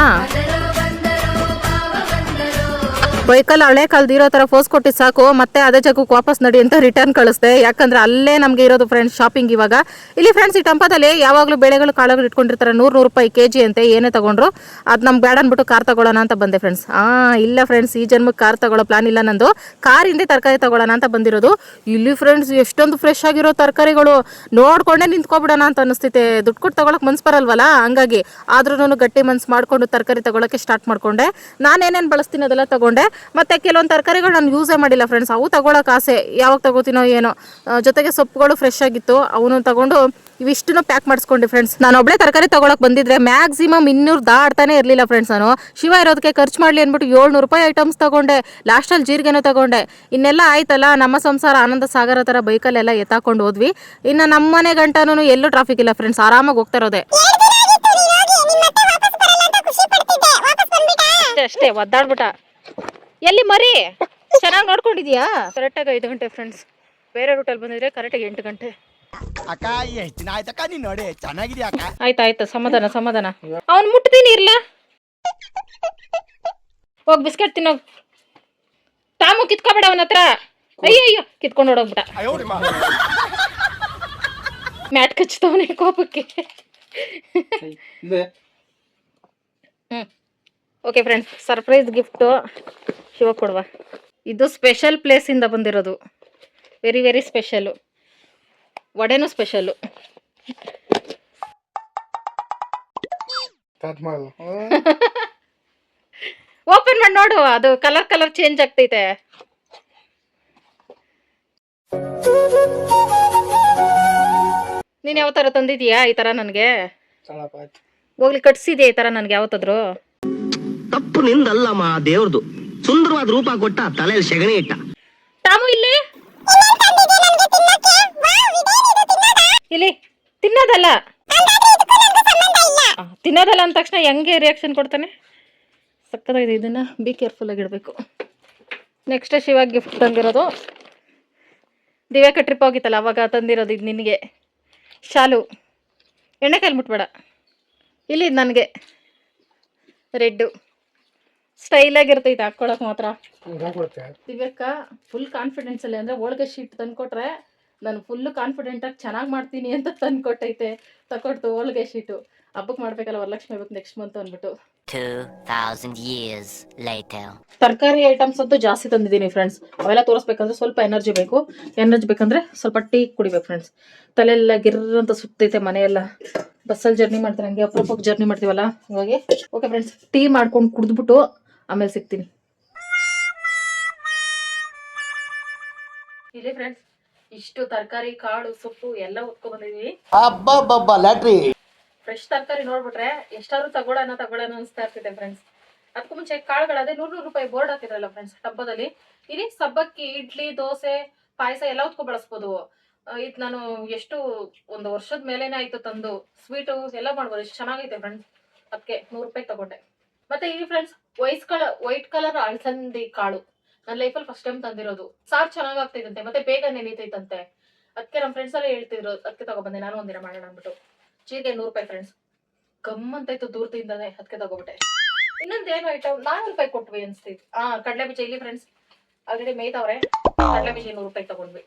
ಬೈಕಲ್ಲಿ ಹಳೆ ಕಾಲದಿರೋ ತರ ಫೋರ್ಸ್ ಕೊಟ್ಟಿದ್ದು ಸಾಕು, ಮತ್ತೆ ಅದೇ ಜಾಗಕ್ಕೆ ವಾಪಸ್ ನಡಿ ಅಂತ ರಿಟರ್ನ್ ಕಳಿಸ್ದೆ. ಯಾಕಂದ್ರೆ ಅಲ್ಲೇ ನಮಗೆ ಇರೋದು ಫ್ರೆಂಡ್ಸ್ ಶಾಪಿಂಗ್. ಇವಾಗ ಇಲ್ಲಿ ಫ್ರೆಂಡ್ಸ್ ಈ ಟೆಂಪದಲ್ಲಿ ಯಾವಾಗಲೂ ಬೆಳೆಗಳು ಕಾಳುಗಳು ಇಟ್ಕೊಂಡಿರ್ತಾರೆ, 100 ರೂಪಾಯಿ kg ಅಂತೆ. ಏನೇ ತಗೊಂಡ್ರು ಅದು ನಮ್ಗೆ ಬೇಡ ಅನ್ಬಿಟ್ಟು ಕಾರ್ ತಗೊಳ್ಳೋಣ ಅಂತ ಬಂದೆ ಫ್ರೆಂಡ್ಸ್. ಇಲ್ಲ ಫ್ರೆಂಡ್ಸ್, ಈ ಜನ್ಮಕ್ಕೆ ಕಾರ್ ತಗೊಳ್ಳೋ ಪ್ಲಾನ್ ಇಲ್ಲ ನಂದು. ಕಾರಿಂದ ತರಕಾರಿ ತಗೊಳ್ಳೋಣ ಅಂತ ಬಂದಿರೋದು. ಇಲ್ಲಿ ಫ್ರೆಂಡ್ಸ್ ಎಷ್ಟೊಂದು ಫ್ರೆಶ್ ಆಗಿರೋ ತರಕಾರಿಗಳು ನೋಡ್ಕೊಂಡೆ ನಿಂತ್ಕೊಬಿಡೋಣ ಅಂತ ಅನಿಸ್ತೈತೆ. ದುಡ್ಡು ಕೊಟ್ಟು ತಗೊಳಕ್ ಮನ್ಸು ಬರಲ್ವಲ್ಲ, ಹಂಗಾಗಿ ಆದ್ರೂ ಗಟ್ಟಿ ಮನ್ಸು ಮಾಡ್ಕೊಂಡು ತರಕಾರಿ ತಗೊಳಕ್ಕೆ ಸ್ಟಾರ್ಟ್ ಮಾಡ್ಕೊಂಡೆ. ನಾನೇನೇನು ಬಳಸ್ತೀನಿ ಅದೆಲ್ಲ ತಗೊಂಡೆ. ಮತ್ತೆ ಕೆಲವೊಂದು ತರಕಾರಿಗಳು ನಾನು ಯೂಸೇ ಮಾಡಿಲ್ಲ ಫ್ರೆಂಡ್ಸ್, ಅವು ತಗೊಳಕ್ ಆಸೆ, ಯಾವಾಗ ತಗೋತೀನೋ ಏನೋ. ಜೊತೆಗೆ ಸೊಪ್ಪುಗಳು ಫ್ರೆಶ್ ಆಗಿತ್ತು, ಅವನು ತಗೊಂಡು ಇವಿಷ್ಟನ್ನು ಪ್ಯಾಕ್ ಮಾಡಿಸ್ಕೊಂಡೆ ಫ್ರೆಂಡ್ಸ್. ನಾನು ಒಬ್ಬಳೆ ತರಕಾರಿ ತಗೊಳಕ್ ಬಂದಿದ್ರೆ ಮ್ಯಾಕ್ಸಿಮಮ್ 200 ದಾಟ್ತಾನೆ ಇರಲಿಲ್ಲ ಫ್ರೆಂಡ್ಸ್. ನಾನು ಶಿವ ಇರೋದಕ್ಕೆ ಖರ್ಚು ಮಾಡಲಿ ಅಂದ್ಬಿಟ್ಟು 700 ರೂಪಾಯಿ ಐಟಮ್ಸ್ ತಗೊಂಡೆ. ಲಾಸ್ಟಲ್ಲಿ ಜೀರಿಗೆನೂ ತಗೊಂಡೆ. ಇನ್ನೆಲ್ಲ ಆಯ್ತಲ್ಲ, ನಮ್ಮ ಸಂಸಾರ ಆನಂದ ಸಾಗರ ಥರ ಬೈಕಲ್ಲೆಲ್ಲ ಎತ್ತಾಕೊಂಡು ಹೋದ್ವಿ. ಇನ್ನು ನಮ್ಮನೆ ಗಂಟನೂ ಎಲ್ಲೂ ಟ್ರಾಫಿಕ್ ಇಲ್ಲ ಫ್ರೆಂಡ್ಸ್, ಆರಾಮಾಗಿ ಹೋಗ್ತಾ ಇರೋದೆ. ಅಷ್ಟೇ ಒದ್ದಾಡ್ಬಿಟ್ಟ. ಎಲ್ಲಿ ಮರಿ ಚೆನ್ನಾಗಿ ನೋಡ್ಕೊಂಡಿದ್ಯಾ? ಕರೆಕ್ಟಾಗಿ 5 ಗಂಟೆ ಫ್ರೆಂಡ್ಸ್. ಬೇರೆ ರೂಟಲ್ಲಿ ಬಂದಿದ್ರೆ ಕರೆಕ್ಟಾಗಿ 8 ಗಂಟೆ. ಅಕ್ಕ ಎಷ್ಟು ದಿನ ಆಯ್ತಕ್ಕ ನೀನ್ ನೋಡಿ, ಚೆನ್ನಾಗಿದ್ಯಾ ಅಕ್ಕ? ಆಯ್ತಾಯ್ತು, ಸಮಾಧಾನ ಸಮಾಧಾನ. ಅವ್ನು ಮುಟ್ತೀನಿ ಇರ್ಲ, ಹೋಗ್ ಬಿಸ್ಕೆಟ್ ತಿನ್ನೋ. ತಾಮು ಕಿತ್ಕೊಬೇಡ ಅವನ ಹತ್ರ. ಅಯ್ಯಯ್ಯೋ ಕಿತ್ಕೊಂಡು ಹೊಡೋಗ್ಬಿಟ್ಟ. ಮ್ಯಾಟ್ ಕಚ್ತವನೇ ಕೋಪಕ್ಕೆ. Okay friends, surprise gift Shiva ಕೊಡುವ. ಇದು ಸ್ಪೆಷಲ್ ಪ್ಲೇಸಿಂದ ಬಂದಿರೋದು, ವೆರಿ ವೆರಿ ಸ್ಪೆಷಲು. ವಡೆನೂ ಸ್ಪೆಷಲು. ಓಪನ್ ಮಾಡಿ ನೋಡು, ಅದು ಕಲರ್ ಚೇಂಜ್ ಆಗ್ತೈತೆ. ನೀನ್ ಯಾವ ತರ ತಂದಿದ್ಯಾ ಈ ತರ? ನನಗೆ ಹೋಗ್ಲಿ ಕಟ್ಸಿದೆ ಈ ತರ ನನ್ಗೆ ಯಾವತ್ತಾದ್ರು? ತಪ್ಪು ನಿಂದಲ್ಲಮ್ಮ, ದೇವ್ರದು. ಸುಂದರವಾದ ರೂಪ ಕೊಟ್ಟ, ತಲೆಯಲ್ಲಿ ಸೆಗಣಿ ಇಟ್ಟ. ತಾಮು ಇಲ್ಲಿ ಇಲ್ಲಿ ತಿನ್ನೋದಲ್ಲ ತಿನ್ನೋದಲ್ಲ ಅಂದ ತಕ್ಷಣ ಹೆಂಗೆ ರಿಯಾಕ್ಷನ್ ಕೊಡ್ತಾನೆ? ಸಕ್ಕತ್ತಾಗಿದೆ. ಇದನ್ನ ಬಿ ಕೇರ್ಫುಲ್ ಆಗಿಡ್ಬೇಕು. ನೆಕ್ಸ್ಟ್ ಶಿವಾಗ ಗಿಫ್ಟ್ ತಂದಿರೋದು, ದಿವ್ಯಾಕ ಟ್ರಿಪ್ ಹೋಗಿತ್ತಲ್ಲ ಅವಾಗ ತಂದಿರೋದು. ಇದು ನಿನಗೆ ಶಾಲು, ಎಣ್ಣೆ ಕೈಲಿ ಮುಟ್ಬೇಡ. ಇಲ್ಲಿ ನನಗೆ ರೆಡ್ಡು ಸ್ಟೈಲಾಗಿರ್ತೈತೆ ಹಾಕ್ಕೊಳಕ್ ಮಾತ್ರ. ದಿವ್ಯಕ್ಕ ಫುಲ್ ಕಾನ್ಫಿಡೆನ್ಸ್ ಅಲ್ಲಿ, ಅಂದ್ರೆ ಹೋಳಿಗೆ ಶೀಟ್ ತಂದ್ಕೊಟ್ರೆ ನಾನು ಫುಲ್ ಕಾನ್ಫಿಡೆಂಟ್ ಆಗಿ ಚೆನ್ನಾಗಿ ಮಾಡ್ತೀನಿ ಅಂತ ತಂದ್ಕೊಟ್ಟೈತೆ. ತಕೊಡ್ತು ಹೋಳಿಗೆ ಶೀಟು. ಹಬ್ಬಕ್ಕೆ ಮಾಡ್ಬೇಕಲ್ಲ, ವರಲಕ್ಷ್ಮಿ ಹಬ್ಬಕ್ಕೆ ನೆಕ್ಸ್ಟ್ ಮಂತ್ ಅಂದ್ಬಿಟ್ಟು. 2000 years later. ತರಕಾರಿ ಐಟಮ್ಸ್ ಅಂತೂ ಜಾಸ್ತಿ ತಂದಿದ್ದೀನಿ ಫ್ರೆಂಡ್ಸ್. ಅವೆಲ್ಲ ತೋರಿಸ್ಬೇಕಂದ್ರೆ ಸ್ವಲ್ಪ ಎನರ್ಜಿ ಬೇಕು. ಎನರ್ಜಿ ಬೇಕಂದ್ರೆ ಸ್ವಲ್ಪ ಟೀ ಕುಡಿಬೇಕು ಫ್ರೆಂಡ್ಸ್. ತಲೆಯೆಲ್ಲ ಗಿರ್ರಂತ ಸುತ್ತೈತೆ ಮನೆಯೆಲ್ಲ. ಬಸ್ಸಲ್ಲಿ ಜರ್ನಿ ಮಾಡ್ತಾರೆ, ಹಂಗೆ ಅಪರೂಪಕ್ಕೆ ಜರ್ನಿ ಮಾಡ್ತೀವಲ್ಲ ಹಾಗಾಗಿ. ಓಕೆ ಫ್ರೆಂಡ್ಸ್, ಟೀ ಮಾಡ್ಕೊಂಡು ಕುಡಿದ್ಬಿಟ್ಟು ಆಮೇಲೆ ಸಿಗ್ತೀನಿ. ಇಲ್ಲಿ ಫ್ರೆಂಡ್ಸ್ ಇಷ್ಟು ತರಕಾರಿ, ಕಾಳು, ಸೊಪ್ಪು ಎಲ್ಲ ಉತ್ಕೊಂಡ್ ಬಂದಿದೀವಿ. ಲ್ಯಾಟ್ರಿ ಫ್ರೆಶ್ ತರಕಾರಿ ನೋಡ್ಬಿಟ್ರೆ ಎಷ್ಟಾದ್ರೂ ತಗೊಳ್ಳೋಣ ಅನಿಸ್ತಾ ಇರ್ತಿದೆ ಫ್ರೆಂಡ್ಸ್. ಅದಕ್ಕೂ ಮುಂಚೆ ಕಾಳುಗಳದೇ 100 ರೂಪಾಯಿ ಬೋರ್ಡ್ ಹಾಕಿದ್ರಲ್ಲ ಫ್ರೆಂಡ್ಸ್ ಡಬ್ಬದಲ್ಲಿ. ಇಲ್ಲಿ ಸಬ್ಬಕ್ಕಿ, ಇಡ್ಲಿ, ದೋಸೆ, ಪಾಯಸ ಎಲ್ಲ ಉತ್ಕೊ ಬಳಸ್ಬೋದು. ಇದು ನಾನು ಎಷ್ಟು ಒಂದು ವರ್ಷದ ಮೇಲೇನೆ ಆಯ್ತು ತಂದು. ಸ್ವೀಟು ಎಲ್ಲ ಮಾಡ್ಬೋದು. ಎಷ್ಟು ಚೆನ್ನಾಗೈತೆ ಫ್ರೆಂಡ್ಸ್. ಅದಕ್ಕೆ 100 ರೂಪಾಯಿ ತಗೊಂಡೆ. ಮತ್ತೆ ಇಲ್ಲಿ ಫ್ರೆಂಡ್ಸ್ ವೈಟ್ ಕಲರ್ ಅಳಸಂದಿ ಕಾಳು ನನ್ನ ಲೈಫಲ್ಲಿ ಫಸ್ಟ್ ಟೈಮ್ ತಂದಿರೋದು. ಸಾರು ಚೆನ್ನಾಗ್ ಆಗ್ತೈತಂತೆ, ಮತ್ತೆ ಬೇಗ ನೆನೀತೈತಂತೆ. ಅದಕ್ಕೆ ನಮ್ಮ ಫ್ರೆಂಡ್ಸ್ ಎಲ್ಲ ಹೇಳ್ತಿದ್ರು, ಅದಕ್ಕೆ ತಗೊಬಂದೆ. ನಾನು ಒಂದಿನ ಮಾಡೋಣ ಅಂದ್ಬಿಟ್ಟು. ಚೀರಿಗೆ 100 ರೂಪಾಯಿ ಫ್ರೆಂಡ್ಸ್. ಗಮ್ಮಂತಾಯ್ತು ದೂರದಿಂದಾನೆ, ಅದಕ್ಕೆ ತಗೋಬಿಟ್ಟೆ. ಇನ್ನೊಂದೇನು ಐಟಮ್ 4 ರೂಪಾಯಿ ಕೊಟ್ವಿ ಅನ್ಸ್ತೈತಿ. ಕಡಲೆ ಬೀಜ ಇಲ್ಲಿ ಫ್ರೆಂಡ್ಸ್ ಆಲ್ರೆಡಿ ಮೇಯ್ತವ್ರೆ. ಕಡಲೆ ಬೀಜ 100 ರೂಪಾಯಿ ತಗೊಂಡ್ವಿ.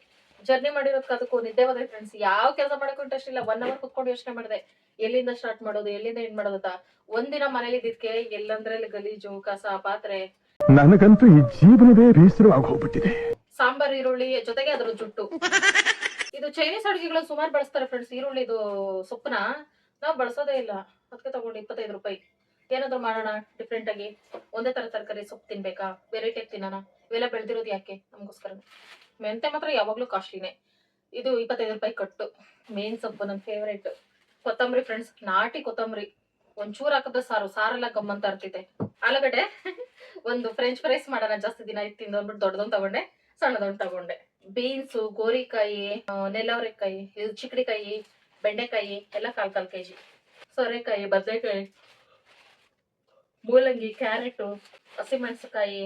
ಜರ್ನಿ ಮಾಡಿರೋದಕ್ಕೆ ಅದಕ್ಕೂ ನಿದ್ದೆ ಬಂದೈತೆ ಫ್ರೆಂಡ್ಸ್. ಯಾವ ಕೆಲಸ ಮಾಡಕ್ಕೂ ಇಂಟ್ರೆಸ್ಟ್ ಇಲ್ಲ. 1 ಅವರ್ ಕುತ್ಕೊಂಡು ಯೋಚನೆ ಮಾಡಿದೆ, ಎಲ್ಲಿಂದ ಸ್ಟಾರ್ಟ್ ಮಾಡೋದು, ಎಲ್ಲಿಂದ ಏನ್ ಮಾಡೋದು ಅಂತ. ಒಂದಿನ ಮನೇಲಿ ಇದ್ದಿದ್ಕೆ ಎಲ್ಲಂದ್ರೆ ಗಲೀಜು, ಕಸ, ಪಾತ್ರೆ. ನನಗಂತೂ ಈ ಜೀವನವೇ ಬೇಸರವಾಗಿ ಹೋಗ್ಬಿಟ್ಟಿದೆ. ಸಾಂಬಾರ್, ಈರುಳ್ಳಿ ಜೊತೆಗೆ ಅದ್ರ ಜುಟ್ಟು. ಇದು ಚೈನೀಸ್ ಅಡುಗೆಗಳು ಸುಮಾರು ಬಳಸ್ತಾರೆ ಫ್ರೆಂಡ್ಸ್. ಈರುಳ್ಳಿದು ಸೊಪ್ಪನ ನಾವು ಬಳಸೋದೇ ಇಲ್ಲ. ಅದಕ್ಕೆ ತಗೊಂಡು 25 ರೂಪಾಯಿ. ಏನಾದ್ರು ಮಾಡೋಣ ಡಿಫ್ರೆಂಟ್ ಆಗಿ. ಒಂದೇ ತರ ತರಕಾರಿ ಸೊಪ್ಪು ತಿನ್ಬೇಕಾ, ವೆರೈಟಿ ಆಗಿ ತಿನ್ನೋಣ. ಇವೆಲ್ಲ ಬೆಳೆದಿರೋದು ಯಾಕೆ ನಮಗೋಸ್ಕರ. ಮೆಂತೆ ಮಾತ್ರ ಯಾವಾಗ್ಲೂ ಕಾಸ್ಟ್ಲಿನೇ. ಇದು 25 ರೂಪಾಯಿ ಕಟ್ಟು. ಮೇನ್ ಸೊಪ್ಪು ನನ್ನ ಫೇವ್ರೇಟ್. ಕೊತ್ತಂಬರಿ ಫ್ರೆಂಡ್ಸ್, ನಾಟಿ ಕೊತ್ತಂಬರಿ. ಒಂಚೂರು ಹಾಕಿದ್ರೆ ಸಾರೆಲ್ಲ ಗಮ್ಮಂತ ಇರ್ತೈತೆ. ಆಲೂಗಡ್ಡೆ ಒಂದು ಫ್ರೆಂಚ್ ಫ್ರೈಸ್ ಮಾಡೋಣ, ಜಾಸ್ತಿ ದಿನ ಆಯ್ತು ತಿಂದು ಅಂದ್ಬಿಟ್ಟು ದೊಡ್ಡದೊಂದು ತಗೊಂಡೆ, ಸಣ್ಣದೊಂದು ತಗೊಂಡೆ. ಬೀನ್ಸು, ಗೋರಿಕಾಯಿ, ನೆಲ್ಲವರೆಕಾಯಿ, ಚಿಕ್ಕಡಿಕಾಯಿ, ಬೆಂಡೆಕಾಯಿ ಎಲ್ಲ 1/4 kg. ಸೋರೆಕಾಯಿ, ಬದನೆಕಾಯಿ, ಮೂಲಂಗಿ, ಕ್ಯಾರೆಟು, ಹಸಿಮೆಣಸಿನಕಾಯಿ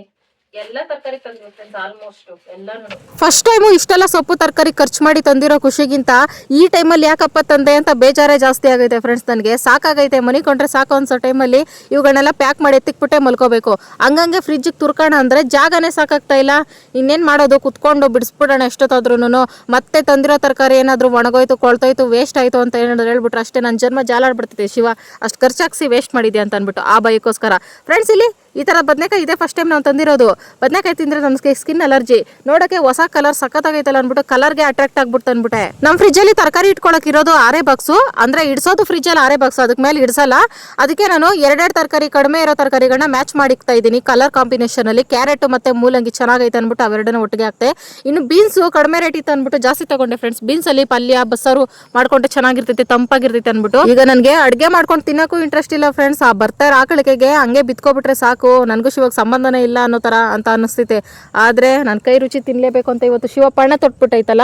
ಎಲ್ಲ ತರಕಾರಿ ತಂದಿರೋ ಫ್ರೆಂಡ್ಸ್. ಆಲ್ಮೋಸ್ಟ್ ಎಲ್ಲಾನು ಫಸ್ಟ್ ಟೈಮು ಇಷ್ಟೆಲ್ಲ ಸೊಪ್ಪು ತರಕಾರಿ ಖರ್ಚು ಮಾಡಿ ತಂದಿರೋ ಖುಷಿಗಿಂತ ಈ ಟೈಮಲ್ಲಿ ಯಾಕಪ್ಪ ತಂದೆ ಅಂತ ಬೇಜಾರೇ ಜಾಸ್ತಿ ಆಗೈತೆ ಫ್ರೆಂಡ್ಸ್. ನನಗೆ ಸಾಕಾಗೈತೆ. ಮನೆ ಕೊಂಡ್ರೆ ಸಾಕು ಅನ್ಸೋ ಟೈಮಲ್ಲಿ ಇವುಗಳನ್ನೆಲ್ಲ ಪ್ಯಾಕ್ ಮಾಡಿ ಎತ್ತಿಕ್ಬಿಟ್ಟೆ ಮಲ್ಕೋಬೇಕು. ಹಂಗಂಗೆ ಫ್ರಿಜ್ಜಿಗೆ ತುರ್ಕೋಣ ಅಂದರೆ ಜಾಗನೇ ಸಾಕಾಗ್ತಾ ಇಲ್ಲ. ಇನ್ನೇನು ಮಾಡೋದು, ಕುತ್ಕೊಂಡು ಬಿಡಿಸ್ಬಿಡೋಣ ಎಷ್ಟೊತ್ತಾದ್ರೂ. ಮತ್ತೆ ತಂದಿರೋ ತರಕಾರಿ ಏನಾದರೂ ಒಣಗೋಯ್ತು, ಕೊಳ್ತೋಯ್ತು, ವೇಸ್ಟ್ ಆಯಿತು ಅಂತ ಏನಾದ್ರು ಹೇಳ್ಬಿಟ್ರೆ ಅಷ್ಟೇ ನನ್ನ ಜನ್ಮ ಜಾಲಾಡ್ಬಿಡ್ತೈತೆ. ಶಿವ ಅಷ್ಟು ಖರ್ಚಾಗಿಸಿ ವೇಸ್ಟ್ ಮಾಡಿದ್ಯಾ ಅಂತ ಅಂದ್ಬಿಟ್ಟು ಆ ಬೈಕೋಸ್ಕರ ಫ್ರೆಂಡ್ಸ್. ಇಲ್ಲಿ ಈ ಥರ ಬದನೆಕಾಯಿ ಇದೆ ಫಸ್ಟ್ ಟೈಮ್ ನಾವು ತಂದಿರೋದು. ಬದನೆಕಾಯಿ ತಿಂದರೆ ನಮಗೆ ಸ್ಕಿನ್ ಅಲರ್ಜಿ. ನೋಡೋಕ್ಕೆ ಹೊಸ ಕಲರ್ ಸಖತ್ತಾಗೈತಲ್ಲ ಅಂದ್ಬಿಟ್ಟು ಕಲರ್ಗೆ ಅಟ್ರಾಕ್ಟ್ ಆಗ್ಬಿಟ್ಟು ಅಂದ್ಬಿಟ್ಟೆ. ನಮ್ಮ ಫ್ರಿಜ್ಜಲ್ಲಿ ತರಕಾರಿ ಇಟ್ಕೊಳಕ್ ಇರೋದು 6 ಬಾಕ್ಸು. ಅಂದರೆ ಇಡ್ಸೋದು ಫ್ರಿಜ್ಜಲ್ಲಿ 6 ಬಾಕ್ಸು, ಅದಕ್ಕೆ ಮೇಲೆ ಇಡ್ಸಲ್ಲ. ಅದಕ್ಕೆ ನಾನು 2 ತರಕಾರಿ, ಕಡಿಮೆ ಇರೋ ತರಕಾರಿಗಳನ್ನ ಮ್ಯಾಚ್ ಮಾಡಿಕ್ತಾ ಇದ್ದೀನಿ ಕಲರ್ ಕಾಂಬಿನೇಷನಲ್ಲಿ. ಕ್ಯಾರೆಟ್ ಮತ್ತು ಮೂಲಂಗಿ ಚೆನ್ನಾಗೈತೆ ಅಂದ್ಬಿಟ್ಟು ಅವೆರಡನ್ನ ಒಟ್ಟಿಗೆ ಹಾಕ್ತೆ. ಇನ್ನು ಬೀನ್ಸು ಕಡಿಮೆ ರೇಟ್ ಇತ್ತು ಅಂದ್ಬಿಟ್ಟು ಜಾಸ್ತಿ ತಗೊಂಡೆ ಫ್ರೆಂಡ್ಸ್. ಬೀನ್ಸಲ್ಲಿ ಪಲ್ಯ, ಬಸ್ಸಾರು ಮಾಡ್ಕೊಂಡ್ರೆ ಚೆನ್ನಾಗಿರ್ತೈತೆ, ತಂಪಾಗಿರ್ತೈತೆ ಅಂದ್ಬಿಟ್ಟು. ಈಗ ನನಗೆ ಅಡುಗೆ ಮಾಡ್ಕೊಂಡು ತಿನ್ನೋಕ್ಕೂ ಇಂಟ್ರೆಸ್ಟ್ ಇಲ್ಲ ಫ್ರೆಂಡ್ಸ್. ಆ ಬರ್ತಾರೆ ಆಕಳಿಕೆಗೆ ಹಂಗೆ ಬಿತ್ಕೊಬಿಟ್ರೆ ಸಾಕು, ನನಗೂ ಶಿವಾಗ ಸಂಬಂಧನೇ ಇಲ್ಲ ಅನ್ನೋ ಥರ ಅಂತ ಅನ್ನಿಸ್ತೈತೆ. ಆದರೆ ನನ್ನ ಕೈ ರುಚಿ ತಿನ್ನಲೇಬೇಕು ಅಂತ ಇವತ್ತು ಶಿವ ಪಣ್ಣ ತೊಟ್ಬಿಟ್ಟೈತಲ್ಲ.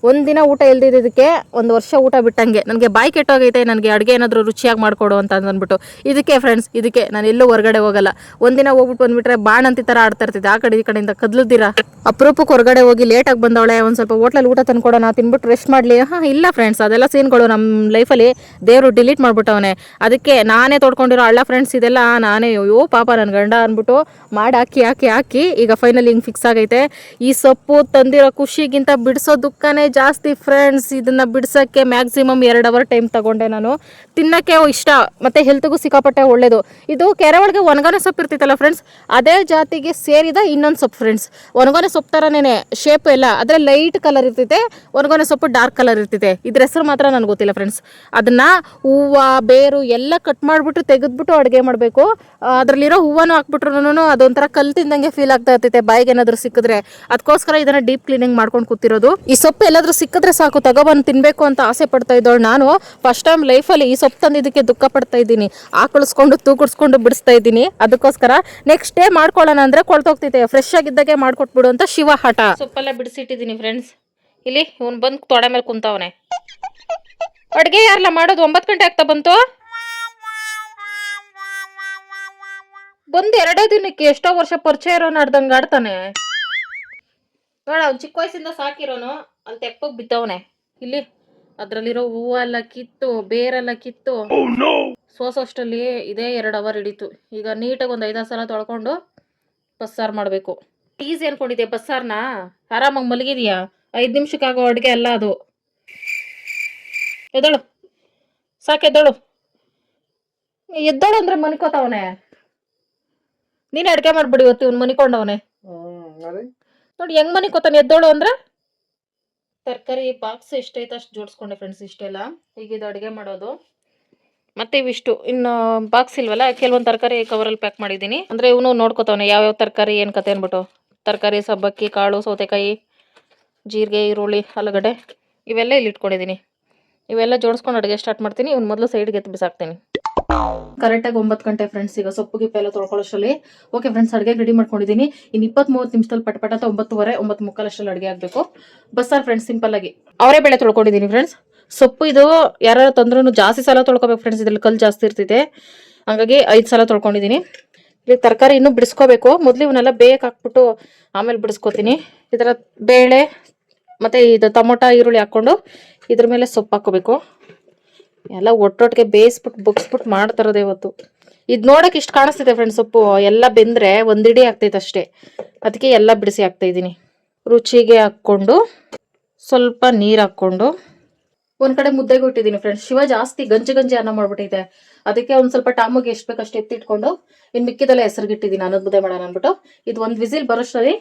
ಒಂದಿನ ಊಟ ಇಲ್ದಿದ್ದಕ್ಕೆ 1 ವರ್ಷ ಊಟ ಬಿಟ್ಟಂಗೆ. ನನಗೆ ಬಾಯಿ ಕೆಟ್ಟೋಗೈತೆ, ನನಗೆ ಅಡುಗೆ ಏನಾದರೂ ರುಚಿಯಾಗಿ ಮಾಡಿಕೊಡು ಅಂತ ಅಂದ್ಬಿಟ್ಟು. ಇದಕ್ಕೆ ಫ್ರೆಂಡ್ಸ್, ಇದಕ್ಕೆ ನಾನು ಎಲ್ಲೂ ಹೊರಗಡೆ ಹೋಗಲ್ಲ. ಒಂದಿನ ಹೋಗ್ಬಿಟ್ಟು ಬಂದುಬಿಟ್ರೆ ಬಾಣಂತಿ ಥರ ಆಡ್ತಾ ಇರ್ತೈತೆ. ಆ ಕಡೆ ಈ ಕಡೆಯಿಂದ ಕದ್ಲುದ್ದೀರಾ. ಅಪರೂಪಕ್ಕೆ ಹೊರಗಡೆ ಹೋಗಿ ಲೇಟಾಗಿ ಬಂದವಳೆ, ಒಂದು ಸ್ವಲ್ಪ ಹೋಟ್ಲಲ್ಲಿ ಊಟ ತಂದ್ಕೊಡೋಣ, ತಿನ್ಬಿಟ್ಟು ರೆಸ್ಟ್ ಮಾಡಲಿ. ಇಲ್ಲ ಫ್ರೆಂಡ್ಸ್, ಅದೆಲ್ಲ ಸೀನ್ಗಳು ನಮ್ಮ ಲೈಫಲ್ಲಿ ದೇವರು ಡಿಲೀಟ್ ಮಾಡ್ಬಿಟ್ಟವನೆ. ಅದಕ್ಕೆ ನಾನೇ ತೋಡ್ಕೊಂಡಿರೋ ಹಳ್ಳ ಫ್ರೆಂಡ್ಸ್ ಇದೆಲ್ಲ. ನಾನೇ ಅಯ್ಯೋ ಪಾಪ ನನ್ನ ಗಂಡ ಅಂದ್ಬಿಟ್ಟು ಮಾಡಿ ಹಾಕಿ ಈಗ ಫೈನಲಿ ಹಿಂಗೆ ಫಿಕ್ಸ್ ಆಗೈತೆ. ಈ ಸೊಪ್ಪು ತಂದಿರೋ ಖುಷಿಗಿಂತ ಬಿಡಿಸೋ ದುಃಖನೇ ಜಾಸ್ತಿ ಫ್ರೆಂಡ್ಸ್. ಇದನ್ನು ಬಿಡ್ಸೋಕ್ಕೆ ಮ್ಯಾಕ್ಸಿಮಮ್ 2 ಅವರ್ ಟೈಮ್ ತಗೊಂಡೆ ನಾನು. ತಿನ್ನೋಕ್ಕೆ ಇಷ್ಟ, ಮತ್ತು ಹೆಲ್ತ್ಗೂ ಸಿಕ್ಕಾಪಟ್ಟೆ ಒಳ್ಳೇದು. ಇದು ಕೆರೆ ಒಳಗೆ ಒಣಗೊನೆ ಸೊಪ್ಪು ಇರ್ತಿತ್ತಲ್ಲ ಫ್ರೆಂಡ್ಸ್, ಅದೇ ಜಾತಿಗೆ ಸೇರಿದ ಇನ್ನೊಂದು ಸೊಪ್ಪು ಫ್ರೆಂಡ್ಸ್. ಒಣಗೊನೆ ಸೊಪ್ಪು ಥರನೇ ಶೇಪ್ ಎಲ್ಲ, ಆದರೆ ಲೈಟ್ ಕಲರ್ ಇರ್ತೈತೆ. ಒಣಗೊನೆ ಸೊಪ್ಪು ಡಾರ್ಕ್ ಕಲರ್ ಇರ್ತೈತೆ. ಇದ್ರ ಹೆಸರು ಮಾತ್ರ ನನಗೆ ಗೊತ್ತಿಲ್ಲ ಫ್ರೆಂಡ್ಸ್. ಅದನ್ನು ಹೂವು, ಬೇರು ಎಲ್ಲ ಕಟ್ ಮಾಡಿಬಿಟ್ಟು ತೆಗೆದ್ಬಿಟ್ಟು ಅಡುಗೆ ಮಾಡಬೇಕು. ಅದರಲ್ಲಿರೋ ಹೂವನೂ ಹಾಕ್ಬಿಟ್ರು ಅದೊಂಥರ ಕಲ್ ತಿಂದಂಗೆ ಫೀಲ್ ಆಗ್ತಾ ಇರ್ತೈತೆ ಬಾಯಿಗೆ ಏನಾದ್ರು ಸಿಕ್ಕಿದ್ರೆ. ಅದಕ್ಕೋಸ್ಕರ ಇದನ್ನ ಡೀಪ್ ಕ್ಲೀನಿಂಗ್ ಮಾಡ್ಕೊಂಡು ಕೂತಿರೋದು. ಈ ಸೊಪ್ಪು ಎಲ್ಲಾದ್ರೂ ಸಿಕ್ಕಿದ್ರೆ ಸಾಕು ತಗೊಬಂದು ತಿನ್ಬೇಕು ಅಂತ ಆಸೆ ಪಡ್ತಾ ಇದ್ದವಳು ನಾನು. ಫಸ್ಟ್ ಟೈಮ್ ಲೈಫಲ್ಲಿ ಈ ಸೊಪ್ಪು ತಂದಿದ್ದಕ್ಕೆ ದುಃಖ ಪಡ್ತಾ ಇದ್ದೀನಿ. ಆಕಳಿಸ್ಕೊಂಡು ತೂಕಡಿಸ್ಕೊಂಡು ಬಿಡಿಸ್ತಾ ಇದ್ದೀನಿ. ಅದಕ್ಕೋಸ್ಕರ ನೆಕ್ಸ್ಟ್ ಡೇ ಮಾಡ್ಕೊಳ್ಳೋಣ ಅಂದ್ರೆ ಕೊಳ್ತೋಗ್ತೈತೆ. ಫ್ರೆಶ್ ಆಗಿದ್ದಾಗೆ ಮಾಡ್ಕೊಟ್ಬಿಡು ಅಂತ ಶಿವ ಹಠ. ಸೊಪ್ಪೆಲ್ಲ ಬಿಡಿಸಿಟ್ಟಿದ್ದೀನಿ ಫ್ರೆಂಡ್ಸ್. ಇಲ್ಲಿ ಇವನು ಬಂದು ತೊಡೆ ಮೇಲೆ ಕುಂತವನೆ. ಅಡುಗೆ ಯಾರಲ್ಲ ಮಾಡೋದು? 9 ಗಂಟೆ ಆಗ್ತಾ ಬಂತು. ಬಂದು 2 ದಿನಕ್ಕೆ ಎಷ್ಟೋ ವರ್ಷ ಪರಿಚಯ ಇರೋನು ಆಡ್ದಂಗೆ ಆಡ್ತಾನೆ. ನೋಡ ಅವ್ನು ಚಿಕ್ಕ ವಯಸ್ಸಿಂದ ಸಾಕಿರೋನು ಅಲ್ಲಿ ತೆಪ್ಪಗೆ ಬಿದ್ದವನೆ. ಇಲ್ಲಿ ಅದ್ರಲ್ಲಿರೋ ಹೂವೆಲ್ಲ ಕಿತ್ತು ಬೇರೆಲ್ಲ ಕಿತ್ತು ಸೋಸೋಷ್ಟಲ್ಲಿ ಇದೇ 2 ಅವರ್ ಹಿಡೀತು. ಈಗ ನೀಟಾಗಿ ಒಂದು 5-6 ಸಲ ತೊಳ್ಕೊಂಡು ಬಸ್ಸಾರು ಮಾಡಬೇಕು. ಈಸಿ ಅನ್ಕೊಂಡಿದ್ಯಾ ಬಸ್ಸಾರನ್ನ? ಆರಾಮಾಗಿ ಮಲಗಿದೀಯಾ? 5 ನಿಮಿಷಕ್ಕಾಗೋ ಅಡುಗೆ ಅಲ್ಲ ಅದು. ಎದ್ದಳು ಸಾಕೆದ್ದಳು. ಎದ್ದಳು ಅಂದ್ರೆ ಮನಿಕೋತಾವನೆ. ನೀನ್ ಅಡ್ಗೆ ಮಾಡ್ಬಿಡಿ ಇವತ್ತು. ಇವ್ನು ಮನಿಕೊಂಡವನೆ ನೋಡಿ ಹೆಂಗ್ ಮನಿಕೋತಾನೆ. ಎದ್ದೋಳು ಅಂದ್ರೆ ತರಕಾರಿ ಬಾಕ್ಸ್ ಎಷ್ಟೈತೆ ಅಷ್ಟು ಜೋಡಿಸ್ಕೊಂಡೆ ಫ್ರೆಂಡ್ಸ್. ಇಷ್ಟೆಲ್ಲ ಈಗ ಇದು ಅಡುಗೆ ಮಾಡೋದು. ಮತ್ತೆ ಇವಿಷ್ಟು ಇನ್ನು ಬಾಕ್ಸ್ ಇಲ್ವಲ್ಲ, ಕೆಲವೊಂದು ತರಕಾರಿ ಕವರಲ್ಲಿ ಪ್ಯಾಕ್ ಮಾಡಿದ್ದೀನಿ. ಅಂದ್ರೆ ಇವನು ನೋಡ್ಕೋತಾವನೆ ಯಾವ್ಯಾವ ತರಕಾರಿ ಏನು ಕತೆ ಅನ್ಬಿಟ್ಟು. ತರಕಾರಿ ಸಬ್ಬಕ್ಕಿ ಕಾಳು, ಸೌತೆಕಾಯಿ, ಜೀರಿಗೆ, ಈರುಳ್ಳಿ, ಆಲೂಗಡ್ಡೆ ಇವೆಲ್ಲ ಇಲ್ಲಿ ಇಟ್ಕೊಂಡಿದ್ದೀನಿ. ಇವೆಲ್ಲ ಜೋಡಿಸ್ಕೊಂಡು ಅಡುಗೆ ಸ್ಟಾರ್ಟ್ ಮಾಡ್ತೀನಿ. ಇವ್ನು ಮೊದಲು ಸೈಡ್ಗೆ ಎತ್ತು ಬಿಸಾಕ್ತೀನಿ. ಕರೆಕ್ಟಾಗಿ 9 ಗಂಟೆ ಫ್ರೆಂಡ್ಸ್. ಈಗ ಸೊಪ್ಪು ಗಿಪ್ಪು ಎಲ್ಲ ತೊಳ್ಕೊಳ್ಳೋಷ್ಟರಲ್ಲಿ ಓಕೆ ಫ್ರೆಂಡ್ಸ್ ಅಡುಗೆ ರೆಡಿ ಮಾಡ್ಕೊಂಡಿದ್ದೀನಿ. ಇನ್ನು 20-30 ನಿಮಿಷದಲ್ಲಿ ಪಟಪಟ 9:15 9:45 ಅಷ್ಟರಲ್ಲಿ ಅಡುಗೆ ಆಗಬೇಕು. ಬಸ್ಸಾರು ಫ್ರೆಂಡ್ಸ್ ಸಿಂಪಲ್ ಆಗಿ ಅವರೇ ಬೇಳೆ ತೊಳ್ಕೊಂಡಿದ್ದೀನಿ ಫ್ರೆಂಡ್ಸ್. ಸೊಪ್ಪು ಇದು ಯಾರು ತಂದ್ರೂ ಜಾಸ್ತಿ ಸಲ ತೊಳ್ಕೊಬೇಕು ಫ್ರೆಂಡ್ಸ್. ಇದ್ರಲ್ಲಿ ಕಲ್ಲು ಜಾಸ್ತಿ ಇರ್ತೈತೆ, ಹಂಗಾಗಿ 5 ಸಲ ತೊಳ್ಕೊಂಡಿದ್ದೀನಿ. ಇಲ್ಲಿ ತರಕಾರಿ ಇನ್ನೂ ಬಿಡಿಸ್ಕೋಬೇಕು. ಮೊದಲು ಇವನ್ನೆಲ್ಲ ಬೇಯಕ್ಕೆ ಹಾಕ್ಬಿಟ್ಟು ಆಮೇಲೆ ಬಿಡಿಸ್ಕೋತೀನಿ. ಈ ಥರ ಬೇಳೆ ಮತ್ತು ಇದು ಟೊಮೊಟೊ ಈರುಳ್ಳಿ ಹಾಕ್ಕೊಂಡು ಇದ್ರ ಮೇಲೆ ಸೊಪ್ಪು ಹಾಕ್ಕೋಬೇಕು. ಎಲ್ಲ ಒಟ್ಟೊಟ್ಟಿಗೆ ಬೇಯಿಸ್ಬಿಟ್ಟು ಬಗ್ಸ್ಬಿಟ್ಟು ಮಾಡ್ತಾರದೆ ಇವತ್ತು. ಇದು ನೋಡೋಕೆ ಇಷ್ಟು ಕಾಣಿಸ್ತಿದೆ ಫ್ರೆಂಡ್ಸ್. ಸೊಪ್ಪು ಎಲ್ಲ ಬೆಂದರೆ ಒಂದಿಡಿ ಆಗ್ತೈತೆ ಅಷ್ಟೇ. ಅದಕ್ಕೆ ಎಲ್ಲ ಬಿಡಿಸಿ ಹಾಕ್ತಾಯಿದ್ದೀನಿ. ರುಚಿಗೆ ಹಾಕ್ಕೊಂಡು ಸ್ವಲ್ಪ ನೀರು ಹಾಕ್ಕೊಂಡು ಒಂದು ಕಡೆ ಮುದ್ದೆಗೆ ಇಟ್ಟಿದ್ದೀನಿ ಫ್ರೆಂಡ್ಸ್. ಶಿವ ಜಾಸ್ತಿ ಗಂಜಿ ಅನ್ನ ಮಾಡ್ಬಿಟ್ಟೈತೆ. ಅದಕ್ಕೆ ಒಂದು ಸ್ವಲ್ಪ ಟಾಮಿಗೆ ಎಷ್ಟು ಬೇಕು ಅಷ್ಟು ಎತ್ತಿಟ್ಕೊಂಡು ಇನ್ನು ಮಿಕ್ಕಿದೆಲ್ಲ ಹೆಸರುಗಿಟ್ಟಿದ್ದೀನಿ ಅನ್ನೋದು ಮುದ್ದೆ ಮಾಡೋಣ ಅಂದ್ಬಿಟ್ಟು. ಇದು ಒಂದು ವಿಸಿಲ್ ಬರೋಷ್ಟರಲ್ಲಿ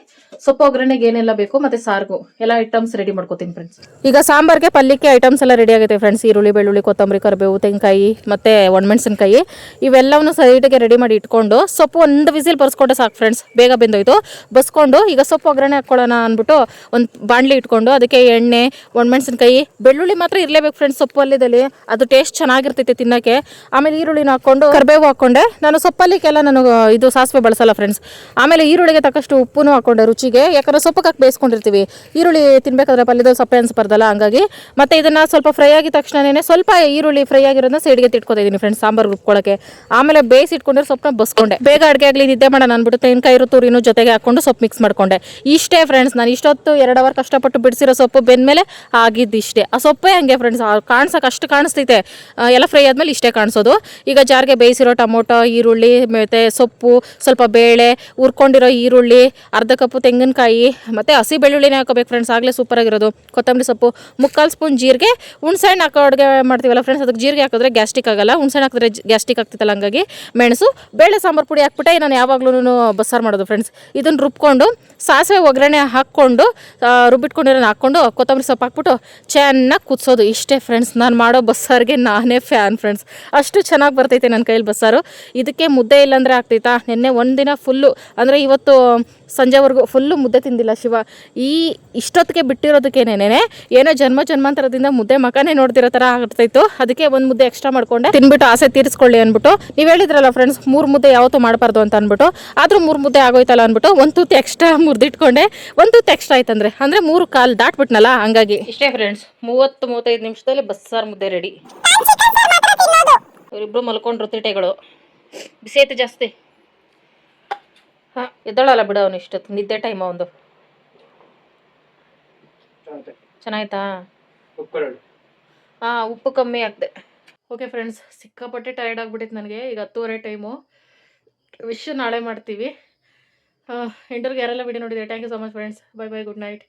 ಸೊಪ್ಪು ಒಗ್ಗರಣೆಗೆ ಏನೆಲ್ಲ ಬೇಕು ಮತ್ತೆ ಸಾರ್ಗು ಎಲ್ಲ ಐಟಮ್ಸ್ ರೆಡಿ ಮಾಡ್ಕೋತೀನಿ ಫ್ರೆಂಡ್ಸ್. ಈಗ ಸಾಂಬಾರ್ಗೆ ಪಲ್ಯಕ್ಕೆ ಐಟಮ್ಸ್ ಎಲ್ಲ ರೆಡಿ ಆಗುತ್ತೆ ಫ್ರೆಂಡ್ಸ್. ಈರುಳ್ಳಿ, ಬೆಳ್ಳುಳ್ಳಿ, ಕೊತ್ತಂಬರಿ, ಕರಿಬೇವು, ತೆಂಗಿನಕಾಯಿ ಮತ್ತೆ ಒಣಮೆಣಸಿನಕಾಯಿ ಇವೆಲ್ಲವನ್ನು ಸೈಡಿಗೆ ರೆಡಿ ಮಾಡಿ ಇಟ್ಕೊಂಡು ಸೊಪ್ಪು ಒಂದು ವಿಸಿಲ್ ಬರ್ಸ್ಕೊಂಡೆ ಸಾಕು ಫ್ರೆಂಡ್ಸ್. ಬೇಗ ಬೆಂದೋಯ್ತು. ಬಸ್ಕೊಂಡು ಈಗ ಸೊಪ್ಪು ಒಗ್ಗರಣೆ ಹಾಕ್ಕೊಳ್ಳೋಣ ಅಂದ್ಬಿಟ್ಟು ಒಂದು ಬಾಣಲಿ ಇಟ್ಕೊಂಡು ಅದಕ್ಕೆ ಎಣ್ಣೆ, ಒಣಮೆಣಸಿನಕಾಯಿ, ಬೆಳ್ಳುಳ್ಳಿ ಮಾತ್ರ ಇರಲೇಬೇಕು ಫ್ರೆಂಡ್ಸ್ ಸೊಪ್ಪು ಅಲ್ಲಿದಲ್ಲಿ. ಅದು ಟೇಸ್ಟ್ ಚೆನ್ನಾಗಿರ್ತೈತೆ ತಿನ್ನೋಕ್ಕೆ. ಆಮೇಲೆ ಈರುಳ್ಳಿನ ಹಾಕ್ಕೊಂಡು ಕರಿಬೇವು ಹಾಕ್ಕೊಂಡೆ. ನಾನು ಸೊಪ್ಪಲ್ಲಿಕ್ಕೆಲ್ಲ ನಾನು ಇದು ಸಾಸಿವೆ ಬಳಸಲ್ಲ ಫ್ರೆಂಡ್ಸ್. ಆಮೇಲೆ ಈರುಳ್ಳಿಗೆ ತಕ್ಕಷ್ಟು ಉಪ್ಪು ಹಾಕ್ಕೊಂಡೆ ರುಚಿಗೆ. ಯಾಕಂದರೆ ಸೊಪ್ಪು ಹಾಕಿ ಬೇಯಿಸ್ಕೊಂಡಿರ್ತೀವಿ. ಈರುಳ್ಳಿ ತಿನ್ಬೇಕಾದ್ರೆ ಪಲ್ಯದಲ್ಲಿ ಸೊಪ್ಪೆ ಅನ್ಸ್ಬಾರ್ದಲ್ಲ, ಹಂಗಾಗಿ. ಮತ್ತು ಇದನ್ನು ಸ್ವಲ್ಪ ಫ್ರೈ ಆಗಿದ ತಕ್ಷಣನೇ ಸ್ವಲ್ಪ ಈರುಳ್ಳಿ ಫ್ರೈ ಆಗಿರೋದನ್ನ ಸೈಡ್ಗೆ ತಿಟ್ಕೊತಾ ಇದ್ದೀನಿ ಫ್ರೆಂಡ್ಸ್ ಸಾಂಬಾರು ರುಬ್ಕೊಳ್ಳೋಕ್ಕೆ. ಆಮೇಲೆ ಬೇಯಿಸಿ ಇಟ್ಕೊಂಡಿರೋ ಸೊಪ್ಪನ್ನ ಬಸ್ಕೊಂಡೆ. ಬೇಗ ಅಡುಗೆ ಆಗಲಿ ನಿದ್ದೆ ಮಾಡೋಣ ಅಂದ್ಬಿಟ್ಟು ತೆಂಗಿನಕಾಯಿ ತುರಿನೂ ಜೊತೆಗೆ ಹಾಕ್ಕೊಂಡು ಸೊಪ್ಪು ಮಿಕ್ಸ್ ಮಾಡ್ಕೊಂಡೆ. ಇಷ್ಟೇ ಫ್ರೆಂಡ್ಸ್. ನಾನು ಇಷ್ಟೊತ್ತು 2 ಅವರ್ ಕಷ್ಟಪಟ್ಟು ಬಿಡಿಸಿರೋ ಸೊಪ್ಪು ಬೆಂದಮೇಲೆ ಆಗಿದ್ದು ಇಷ್ಟೇ. ಆ ಸೊಪ್ಪೇ ಹಂಗೆ ಫ್ರೆಂಡ್ಸ್ ಕಾಣಿಸೋಕೆ ಅಷ್ಟು ಕಾಣಿಸ್ತೈತೆ. ಎಲ್ಲ ಫ್ರೈ ಆದಮೇಲೆ ಇಷ್ಟೇ ಕಾಣಿಸೋದು. ಈಗ ಜಾರ್ಗೆ ಬೇಯಿಸಿರೋ ಟೊಮೊಟೊ, ಈರುಳ್ಳಿ ಮತ್ತು ಸೊಪ್ಪು, ಸ್ವಲ್ಪ ಬೇಳೆ, ಹುರ್ಕೊಂಡಿರೋ ಈರುಳ್ಳಿ, ಅರ್ಧ ಕಪ್ಪು ತೆಂಗಿನಕಾಯಿ ಮತ್ತು ಹಸಿ ಬೆಳ್ಳುಳ್ಳಿನೇ ಹಾಕೋಬೇಕು ಫ್ರೆಂಡ್ಸ್. ಆಗಲೇ ಸೂಪರಾಗಿರೋದು. ಕೊತ್ತಂಬರಿ ಸೊಪ್ಪು, 3/4 ಸ್ಪೂನ್ ಜೀರಿಗೆ, ಹುಣ್ಸೆಹಣ್ಣು ಹಾಕೋ ಅಡುಗೆ ಮಾಡ್ತೀವಲ್ಲ ಫ್ರೆಂಡ್ಸ್. ಅದಕ್ಕೆ ಜೀರಿಗೆ ಹಾಕಿದ್ರೆ ಗ್ಯಾಸ್ಟಿಕ್ ಆಗಲ್ಲ. ಹುಣ್ಸೆಹಣ್ಣು ಹಾಕಿದ್ರೆ ಗ್ಯಾಸ್ಟಿಕ್ ಆಗ್ತಿತ್ತಲ್ಲ, ಹಂಗಾಗಿ ಮೆಣಸು, ಬೇಳೆ, ಸಾಂಬಾರು ಪುಡಿ ಹಾಕ್ಬಿಟ್ಟೆ ನಾನು ಯಾವಾಗ್ಲೂ ಬಸ್ಸಾರು ಮಾಡೋದು ಫ್ರೆಂಡ್ಸ್. ಇದನ್ನು ರುಬ್ಕೊಂಡು ಸಾಸಿವೆ ಒಗ್ಗರಣೆ ಹಾಕ್ಕೊಂಡು ರುಬ್ಬಿಟ್ಕೊಂಡಿರೋನ ಹಾಕ್ಕೊಂಡು ಕೊತ್ತಂಬರಿ ಸೊಪ್ಪು ಹಾಕ್ಬಿಟ್ಟು ಚೆನ್ನಾಗಿ ಕುದಿಸೋದು. ಇಷ್ಟೇ ಫ್ರೆಂಡ್ಸ್ ನಾನು ಮಾಡೋ ಬಸ್ಸಾರಿಗೆ ನಾನೇ ಫ್ಯಾನ್ ಫ್ರೆಂಡ್ಸ್. ಅಷ್ಟು ಚೆನ್ನಾಗಿ ಬರ್ತೈತೆ ನನ್ನ ಕೈಯಲ್ಲಿ ಬಸ್ಸಾರು. ಇದಕ್ಕೆ ಮುದ್ದೆ ಇಲ್ಲಾಂದರೆ ಆಗ್ತೈತಾ? ನಿನ್ನೆ ಒಂದಿನ ಫುಲ್ಲು ಅಂದರೆ ಇವತ್ತು ಸಂಜೆವರೆಗೂ ಫುಲ್ಲು ಮುದ್ದೆ ತಿಂದಿಲ್ಲ ಶಿವ. ಇಷ್ಟೊತ್ತಿಗೆ ಬಿಟ್ಟಿರೋದಕ್ಕೇನೇನೆ ಏನೋ ಜನ್ಮಾಂತರದಿಂದ ಮುದ್ದೆ ಮಕನೇ ನೋಡ್ತಿರೋ ಥರ ಆಗ್ತಾಯಿತ್ತು. ಅದಕ್ಕೆ ಒಂದು ಮುದ್ದೆ ಎಕ್ಸ್ಟ್ರಾ ಮಾಡ್ಕೊಂಡೆ, ತಿನ್ಬಿಟ್ಟು ಆಸೆ ತೀರಿಸ್ಕೊಳ್ಳಿ ಅಂದ್ಬಿಟ್ಟು. ನೀವು ಹೇಳಿದ್ರಲ್ಲ ಫ್ರೆಂಡ್ಸ್ 3 ಮುದ್ದೆ ಯಾವತ್ತೂ ಮಾಡಬಾರ್ದು ಅಂತ ಅಂದ್ಬಿಟ್ಟು, ಆದರೂ 3 ಮುದ್ದೆ ಆಗೋಯ್ತಲ್ಲ ಅಂದ್ಬಿಟ್ಟು ಒಂದು ತೂತು ಎಕ್ಸ್ಟ್ರಾ ಮುರಿದಿಟ್ಕೊಂಡೆ. ಒಂದು ತೂತು ಎಕ್ಸ್ಟ್ರಾ ಆಯ್ತಂದ್ರೆ 3/4 ದಾಟ್ಬಿಟ್ನಲ್ಲ, ಹಂಗಾಗಿ. ಇಷ್ಟೇ ಫ್ರೆಂಡ್ಸ್, 30-35 ನಿಮಿಷದಲ್ಲಿ ಬಸ್ಸಾರು ಮುದ್ದೆ ರೆಡಿ. ಇವರಿಬ್ರು ಮಲ್ಕೊಂಡ್ರು ತಿಟೆಗಳು. ಬಿಸಿ ಐತೆ ಜಾಸ್ತಿ. ಹಾಂ ಎದ್ದಳಲ್ಲ ಬಿಡು ಅವನು ಇಷ್ಟೊತ್ತು. ನಿದ್ದೆ ಟೈಮ್ ಒಂದು. ಚೆನ್ನಾಯ್ತಾ? ಹಾಂ ಉಪ್ಪು ಕಮ್ಮಿ ಆಗ್ದೆ. ಓಕೆ ಫ್ರೆಂಡ್ಸ್, ಸಿಕ್ಕಾಪಟ್ಟೆ ಟಯರ್ಡ್ ಆಗಿಬಿಟ್ಟಿತ್ತು ನನಗೆ. ಈಗ 10:30 ಟೈಮು. ವಿಶ್ ನಾಳೆ ಮಾಡ್ತೀವಿ. ಎಂಟರ್ಗೆ ಯಾರೆಲ್ಲ ವಿಡಿಯೋ ನೋಡಿದ್ರೆ thank you so much friends. Bye bye, good night.